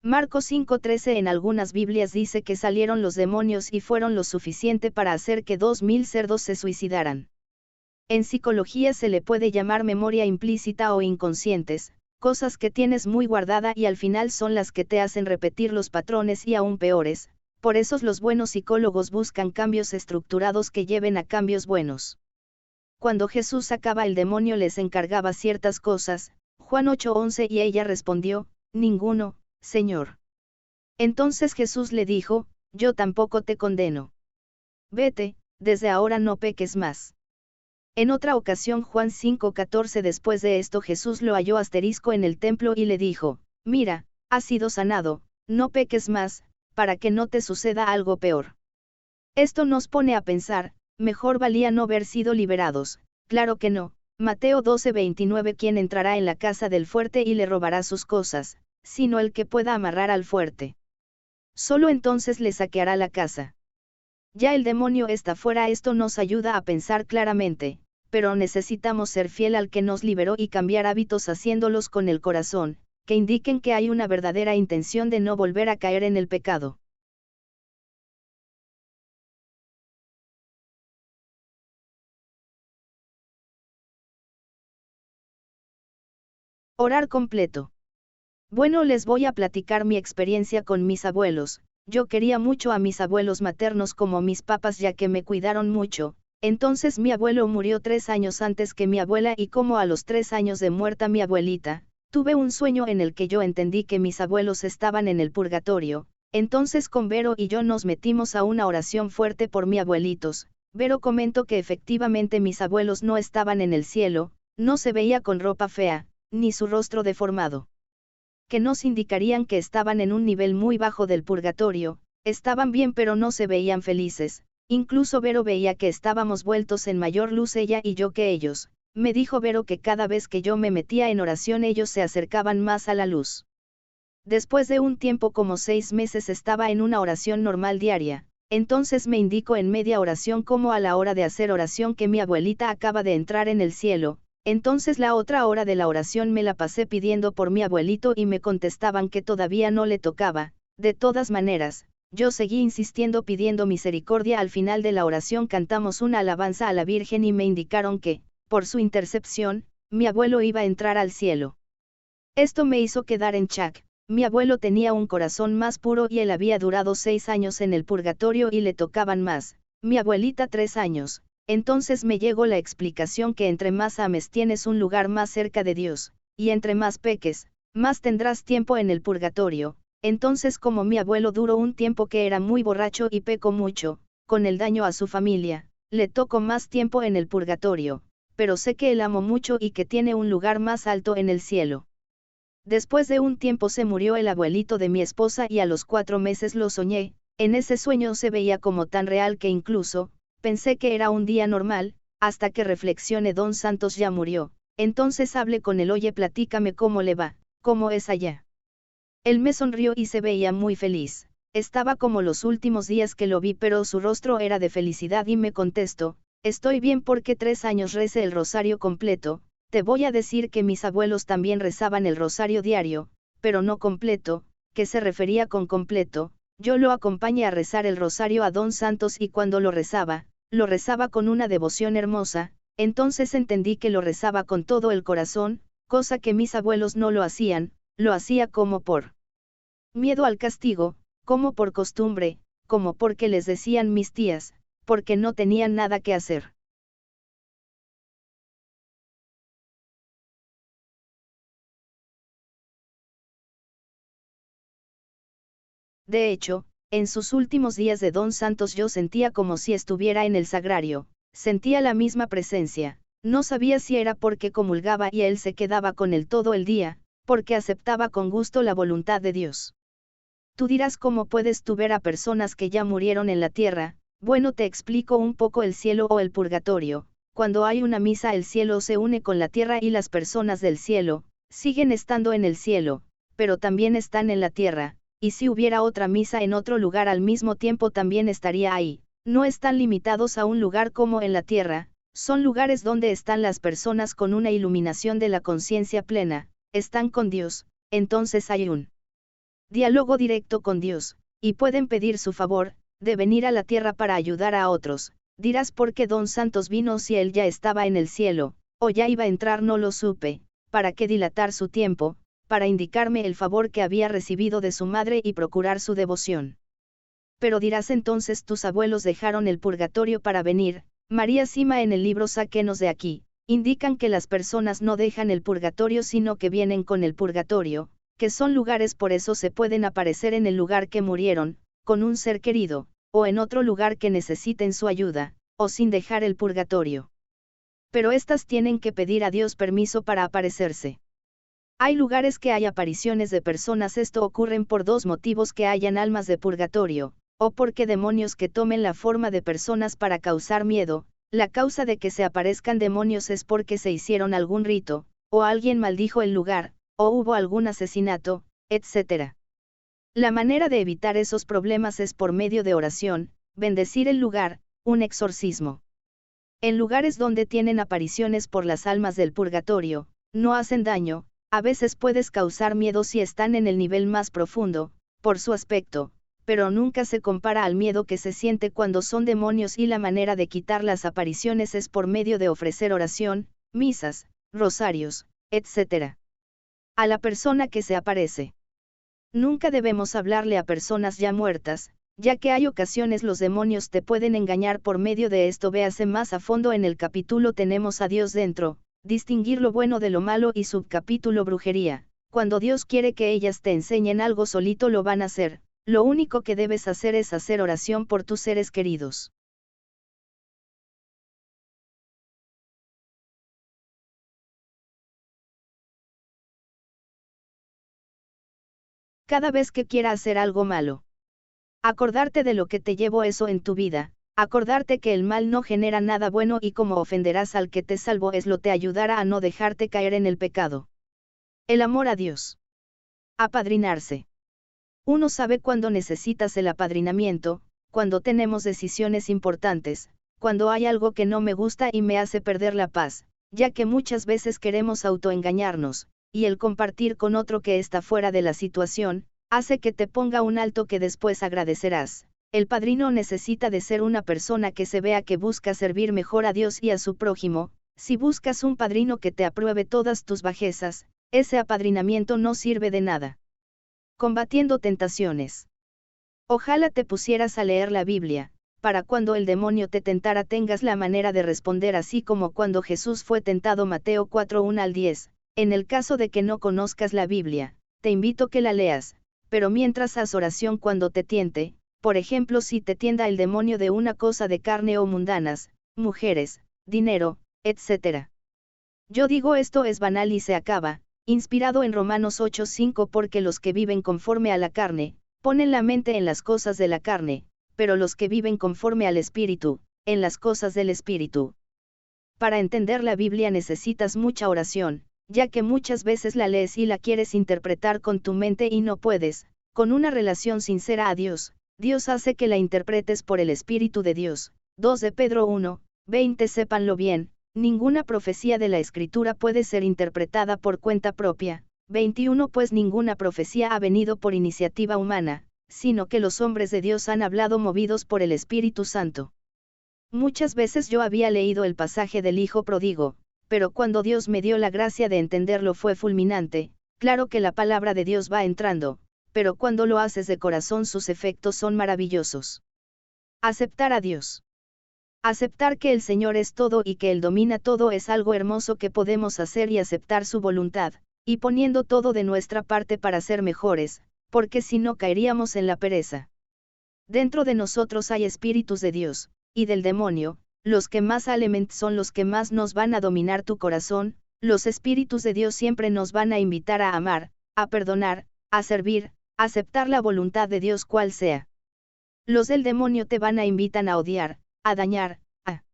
Marcos 5:13. En algunas Biblias dice que salieron los demonios y fueron lo suficiente para hacer que 2000 cerdos se suicidaran. En psicología se le puede llamar memoria implícita o inconscientes, cosas que tienes muy guardada y al final son las que te hacen repetir los patrones y aún peores. Por eso los buenos psicólogos buscan cambios estructurados que lleven a cambios buenos. Cuando Jesús sacaba el demonio les encargaba ciertas cosas, Juan 8:11, y ella respondió, ninguno, Señor. Entonces Jesús le dijo, yo tampoco te condeno. Vete, desde ahora no peques más. En otra ocasión Juan 5:14. Después de esto Jesús lo halló en el templo y le dijo, mira, has sido sanado, no peques más, para que no te suceda algo peor. Esto nos pone a pensar, mejor valía no haber sido liberados. Claro que no. Mateo 12:29. ¿Quién entrará en la casa del fuerte y le robará sus cosas, sino el que pueda amarrar al fuerte? Solo entonces le saqueará la casa. Ya el demonio está fuera. Esto nos ayuda a pensar claramente, pero necesitamos ser fiel al que nos liberó y cambiar hábitos haciéndolos con el corazón, que indiquen que hay una verdadera intención de no volver a caer en el pecado. Orar completo. Bueno, les voy a platicar mi experiencia con mis abuelos. Yo quería mucho a mis abuelos maternos como mis papás, ya que me cuidaron mucho. Entonces mi abuelo murió 3 años antes que mi abuela, y como a los 3 años de muerta mi abuelita, tuve un sueño en el que yo entendí que mis abuelos estaban en el purgatorio. Entonces con Vero y yo nos metimos a una oración fuerte por mis abuelitos. Vero comentó que efectivamente mis abuelos no estaban en el cielo, no se veía con ropa fea, ni su rostro deformado. Que nos indicarían que estaban en un nivel muy bajo del purgatorio, estaban bien pero no se veían felices. Incluso Vero veía que estábamos vueltos en mayor luz ella y yo que ellos. Me dijo Vero que cada vez que yo me metía en oración ellos se acercaban más a la luz. Después de un tiempo como 6 meses estaba en una oración normal diaria. Entonces me indicó en media oración, como a la hora de hacer oración, que mi abuelita acaba de entrar en el cielo. Entonces la otra hora de la oración me la pasé pidiendo por mi abuelito y me contestaban que todavía no le tocaba. De todas maneras, yo seguí insistiendo pidiendo misericordia. Al final de la oración cantamos una alabanza a la Virgen y me indicaron que, por su intercesión, mi abuelo iba a entrar al cielo. Esto me hizo quedar en shock. Mi abuelo tenía un corazón más puro y él había durado 6 años en el purgatorio y le tocaban más. Mi abuelita 3 años. Entonces me llegó la explicación que entre más ames tienes un lugar más cerca de Dios, y entre más peques, más tendrás tiempo en el purgatorio. Entonces como mi abuelo duró un tiempo que era muy borracho y pecó mucho, con el daño a su familia, le tocó más tiempo en el purgatorio, pero sé que él amó mucho y que tiene un lugar más alto en el cielo. Después de un tiempo se murió el abuelito de mi esposa y a los 4 meses lo soñé. En ese sueño se veía como tan real que incluso pensé que era un día normal, hasta que reflexioné: Don Santos ya murió. Entonces hablé con él: oye, platícame cómo le va, cómo es allá. Él me sonrió y se veía muy feliz. Estaba como los últimos días que lo vi, pero su rostro era de felicidad y me contestó: estoy bien porque 3 años recé el rosario completo. Te voy a decir que mis abuelos también rezaban el rosario diario, pero no completo. ¿Qué se refería con completo? Yo lo acompañé a rezar el rosario a Don Santos y cuando lo rezaba con una devoción hermosa, entonces entendí que lo rezaba con todo el corazón, cosa que mis abuelos no lo hacían, lo hacía como por miedo al castigo, como por costumbre, como porque les decían mis tías, porque no tenían nada que hacer. De hecho, en sus últimos días de Don Santos yo sentía como si estuviera en el sagrario, sentía la misma presencia, no sabía si era porque comulgaba y él se quedaba con él todo el día, porque aceptaba con gusto la voluntad de Dios. Tú dirás cómo puedes tú ver a personas que ya murieron en la tierra. Bueno, te explico un poco el cielo o el purgatorio. Cuando hay una misa el cielo se une con la tierra y las personas del cielo, siguen estando en el cielo, pero también están en la tierra, y si hubiera otra misa en otro lugar al mismo tiempo también estaría ahí. No están limitados a un lugar como en la tierra, son lugares donde están las personas con una iluminación de la conciencia plena, están con Dios, entonces hay un diálogo directo con Dios, y pueden pedir su favor, de venir a la tierra para ayudar a otros. Dirás por qué Don Santos vino si él ya estaba en el cielo, o ya iba a entrar, no lo supe. ¿Para qué dilatar su tiempo? Para indicarme el favor que había recibido de su madre y procurar su devoción. Pero dirás entonces tus abuelos dejaron el purgatorio para venir. María Sima en el libro Sáquenos de aquí, indican que las personas no dejan el purgatorio sino que vienen con el purgatorio, que son lugares, por eso se pueden aparecer en el lugar que murieron, con un ser querido, o en otro lugar que necesiten su ayuda, o sin dejar el purgatorio. Pero estas tienen que pedir a Dios permiso para aparecerse. Hay lugares que hay apariciones de personas, esto ocurren por dos motivos: que hayan almas de purgatorio, o porque demonios que tomen la forma de personas para causar miedo. La causa de que se aparezcan demonios es porque se hicieron algún rito, o alguien maldijo el lugar, o hubo algún asesinato, etc. La manera de evitar esos problemas es por medio de oración, bendecir el lugar, un exorcismo. En lugares donde tienen apariciones por las almas del purgatorio, no hacen daño, a veces puedes causar miedo si están en el nivel más profundo, por su aspecto, pero nunca se compara al miedo que se siente cuando son demonios, y la manera de quitar las apariciones es por medio de ofrecer oración, misas, rosarios, etc. a la persona que se aparece. Nunca debemos hablarle a personas ya muertas, ya que hay ocasiones los demonios te pueden engañar por medio de esto. Véase más a fondo en el capítulo Tenemos a Dios dentro, distinguir lo bueno de lo malo, y subcapítulo Brujería. Cuando Dios quiere que ellas te enseñen algo, solito lo van a hacer, lo único que debes hacer es hacer oración por tus seres queridos. Cada vez que quiera hacer algo malo, acordarte de lo que te llevó eso en tu vida, acordarte que el mal no genera nada bueno, y como ofenderás al que te salvó es lo te ayudará a no dejarte caer en el pecado. El amor a Dios. Apadrinarse. Uno sabe cuándo necesitas el apadrinamiento, cuando tenemos decisiones importantes, cuando hay algo que no me gusta y me hace perder la paz, ya que muchas veces queremos autoengañarnos, y el compartir con otro que está fuera de la situación, hace que te ponga un alto que después agradecerás. El padrino necesita de ser una persona que se vea que busca servir mejor a Dios y a su prójimo. Si buscas un padrino que te apruebe todas tus bajezas, ese apadrinamiento no sirve de nada. Combatiendo tentaciones. Ojalá te pusieras a leer la Biblia, para cuando el demonio te tentara tengas la manera de responder así como cuando Jesús fue tentado. Mateo 4:1-10. En el caso de que no conozcas la Biblia, te invito que la leas, pero mientras haz oración cuando te tiente. Por ejemplo, si te tienda el demonio de una cosa de carne o mundanas, mujeres, dinero, etc. Yo digo esto es banal y se acaba, inspirado en Romanos 8:5, porque los que viven conforme a la carne, ponen la mente en las cosas de la carne, pero los que viven conforme al Espíritu, en las cosas del Espíritu. Para entender la Biblia necesitas mucha oración, ya que muchas veces la lees y la quieres interpretar con tu mente y no puedes. Con una relación sincera a Dios, Dios hace que la interpretes por el Espíritu de Dios. 2 de Pedro 1:20. Sépanlo bien, ninguna profecía de la Escritura puede ser interpretada por cuenta propia. 21. Pues ninguna profecía ha venido por iniciativa humana, sino que los hombres de Dios han hablado movidos por el Espíritu Santo. Muchas veces yo había leído el pasaje del hijo pródigo, pero cuando Dios me dio la gracia de entenderlo fue fulminante. Claro que la palabra de Dios va entrando, pero cuando lo haces de corazón sus efectos son maravillosos. Aceptar a Dios. Aceptar que el Señor es todo y que Él domina todo es algo hermoso que podemos hacer y aceptar su voluntad, y poniendo todo de nuestra parte para ser mejores, porque si no caeríamos en la pereza. Dentro de nosotros hay espíritus de Dios, y del demonio, los que más element son los que más nos van a dominar tu corazón. Los espíritus de Dios siempre nos van a invitar a amar, a perdonar, a servir, a aceptar la voluntad de Dios cual sea. Los del demonio te van a invitar a odiar, a dañar, a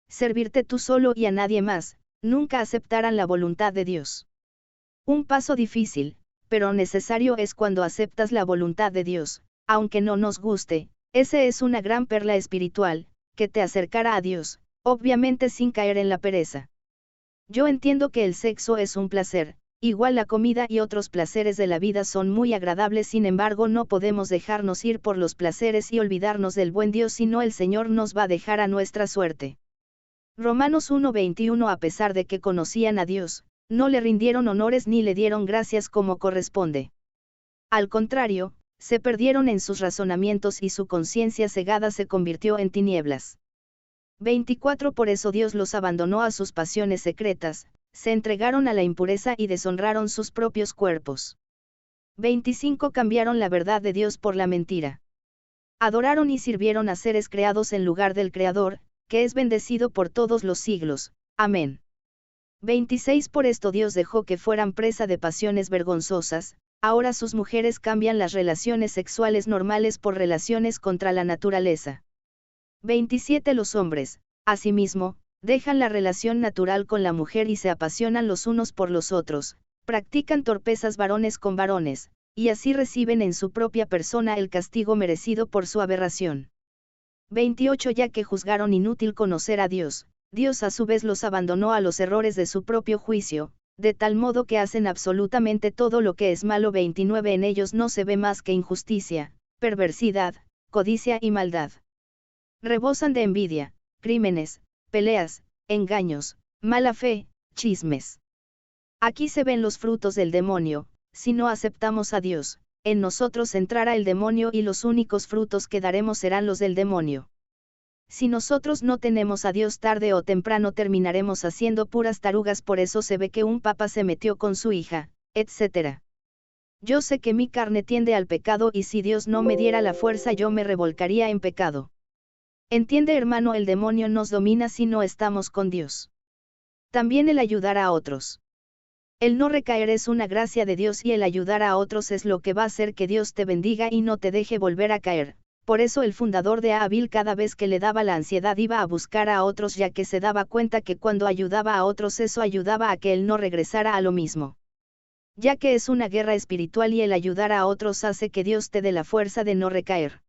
servirte tú solo y a nadie más. Nunca aceptarán la voluntad de Dios. Un paso difícil, pero necesario es cuando aceptas la voluntad de Dios, aunque no nos guste. Ese es una gran perla espiritual, que te acercará a Dios, obviamente sin caer en la pereza. Yo entiendo que el sexo es un placer, igual la comida y otros placeres de la vida son muy agradables, sin embargo no podemos dejarnos ir por los placeres y olvidarnos del buen Dios, sino el Señor nos va a dejar a nuestra suerte. Romanos 1:21. A pesar de que conocían a Dios, no le rindieron honores ni le dieron gracias como corresponde. Al contrario, se perdieron en sus razonamientos y su conciencia cegada se convirtió en tinieblas. 24. Por eso Dios los abandonó a sus pasiones secretas, se entregaron a la impureza y deshonraron sus propios cuerpos. 25. Cambiaron la verdad de Dios por la mentira. Adoraron y sirvieron a seres creados en lugar del Creador, que es bendecido por todos los siglos. Amén. 26. Por esto Dios dejó que fueran presa de pasiones vergonzosas. Ahora sus mujeres cambian las relaciones sexuales normales por relaciones contra la naturaleza. 27. Los hombres, asimismo, dejan la relación natural con la mujer y se apasionan los unos por los otros, practican torpezas varones con varones, y así reciben en su propia persona el castigo merecido por su aberración. 28. Ya que juzgaron inútil conocer a Dios, Dios a su vez los abandonó a los errores de su propio juicio, de tal modo que hacen absolutamente todo lo que es malo. 29. En ellos no se ve más que injusticia, perversidad, codicia y maldad. Rebosan de envidia, crímenes, peleas, engaños, mala fe, chismes. Aquí se ven los frutos del demonio. Si no aceptamos a Dios, en nosotros entrará el demonio y los únicos frutos que daremos serán los del demonio. Si nosotros no tenemos a Dios, tarde o temprano terminaremos haciendo puras tarugas. Por eso se ve que un papa se metió con su hija, etc. Yo sé que mi carne tiende al pecado y si Dios no me diera la fuerza yo me revolcaría en pecado. Entiende, hermano, el demonio nos domina si no estamos con Dios. También el ayudar a otros. El no recaer es una gracia de Dios y el ayudar a otros es lo que va a hacer que Dios te bendiga y no te deje volver a caer. Por eso el fundador de Aabil cada vez que le daba la ansiedad iba a buscar a otros, ya que se daba cuenta que cuando ayudaba a otros eso ayudaba a que él no regresara a lo mismo. Ya que es una guerra espiritual y el ayudar a otros hace que Dios te dé la fuerza de no recaer.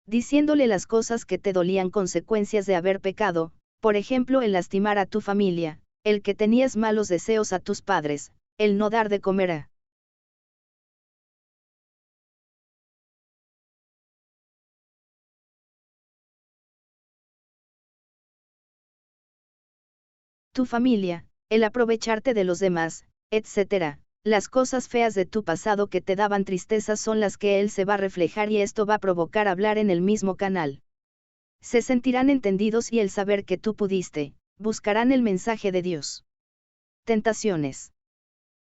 Diciéndole las cosas que te dolían, consecuencias de haber pecado, por ejemplo el lastimar a tu familia, el que tenías malos deseos a tus padres, el no dar de comer a tu familia, el aprovecharte de los demás, etc. Las cosas feas de tu pasado que te daban tristeza son las que él se va a reflejar y esto va a provocar hablar en el mismo canal. Se sentirán entendidos y el saber que tú pudiste, buscarán el mensaje de Dios. Tentaciones.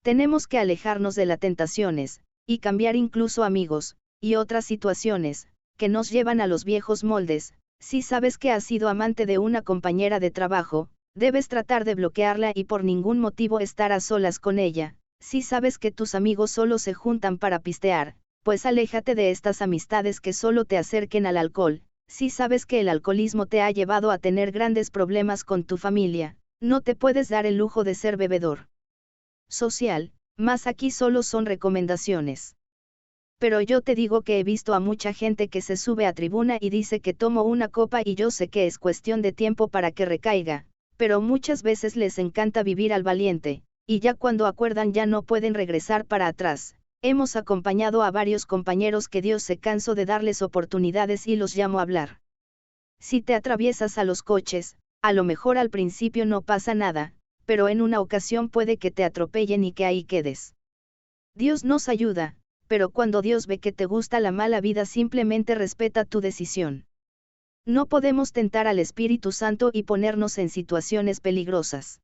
Tenemos que alejarnos de las tentaciones, y cambiar incluso amigos, y otras situaciones, que nos llevan a los viejos moldes. Si sabes que has sido amante de una compañera de trabajo, debes tratar de bloquearla y por ningún motivo estar a solas con ella. Si sabes que tus amigos solo se juntan para pistear, pues aléjate de estas amistades que solo te acerquen al alcohol. Si sabes que el alcoholismo te ha llevado a tener grandes problemas con tu familia, no te puedes dar el lujo de ser bebedor social, más aquí solo son recomendaciones. Pero yo te digo que he visto a mucha gente que se sube a tribuna y dice que tomo una copa y yo sé que es cuestión de tiempo para que recaiga, pero muchas veces les encanta vivir al valiente, y ya cuando acuerdan ya no pueden regresar para atrás. Hemos acompañado a varios compañeros que Dios se cansó de darles oportunidades y los llamó a hablar. Si te atraviesas a los coches, a lo mejor al principio no pasa nada, pero en una ocasión puede que te atropellen y que ahí quedes. Dios nos ayuda, pero cuando Dios ve que te gusta la mala vida simplemente respeta tu decisión. No podemos tentar al Espíritu Santo y ponernos en situaciones peligrosas.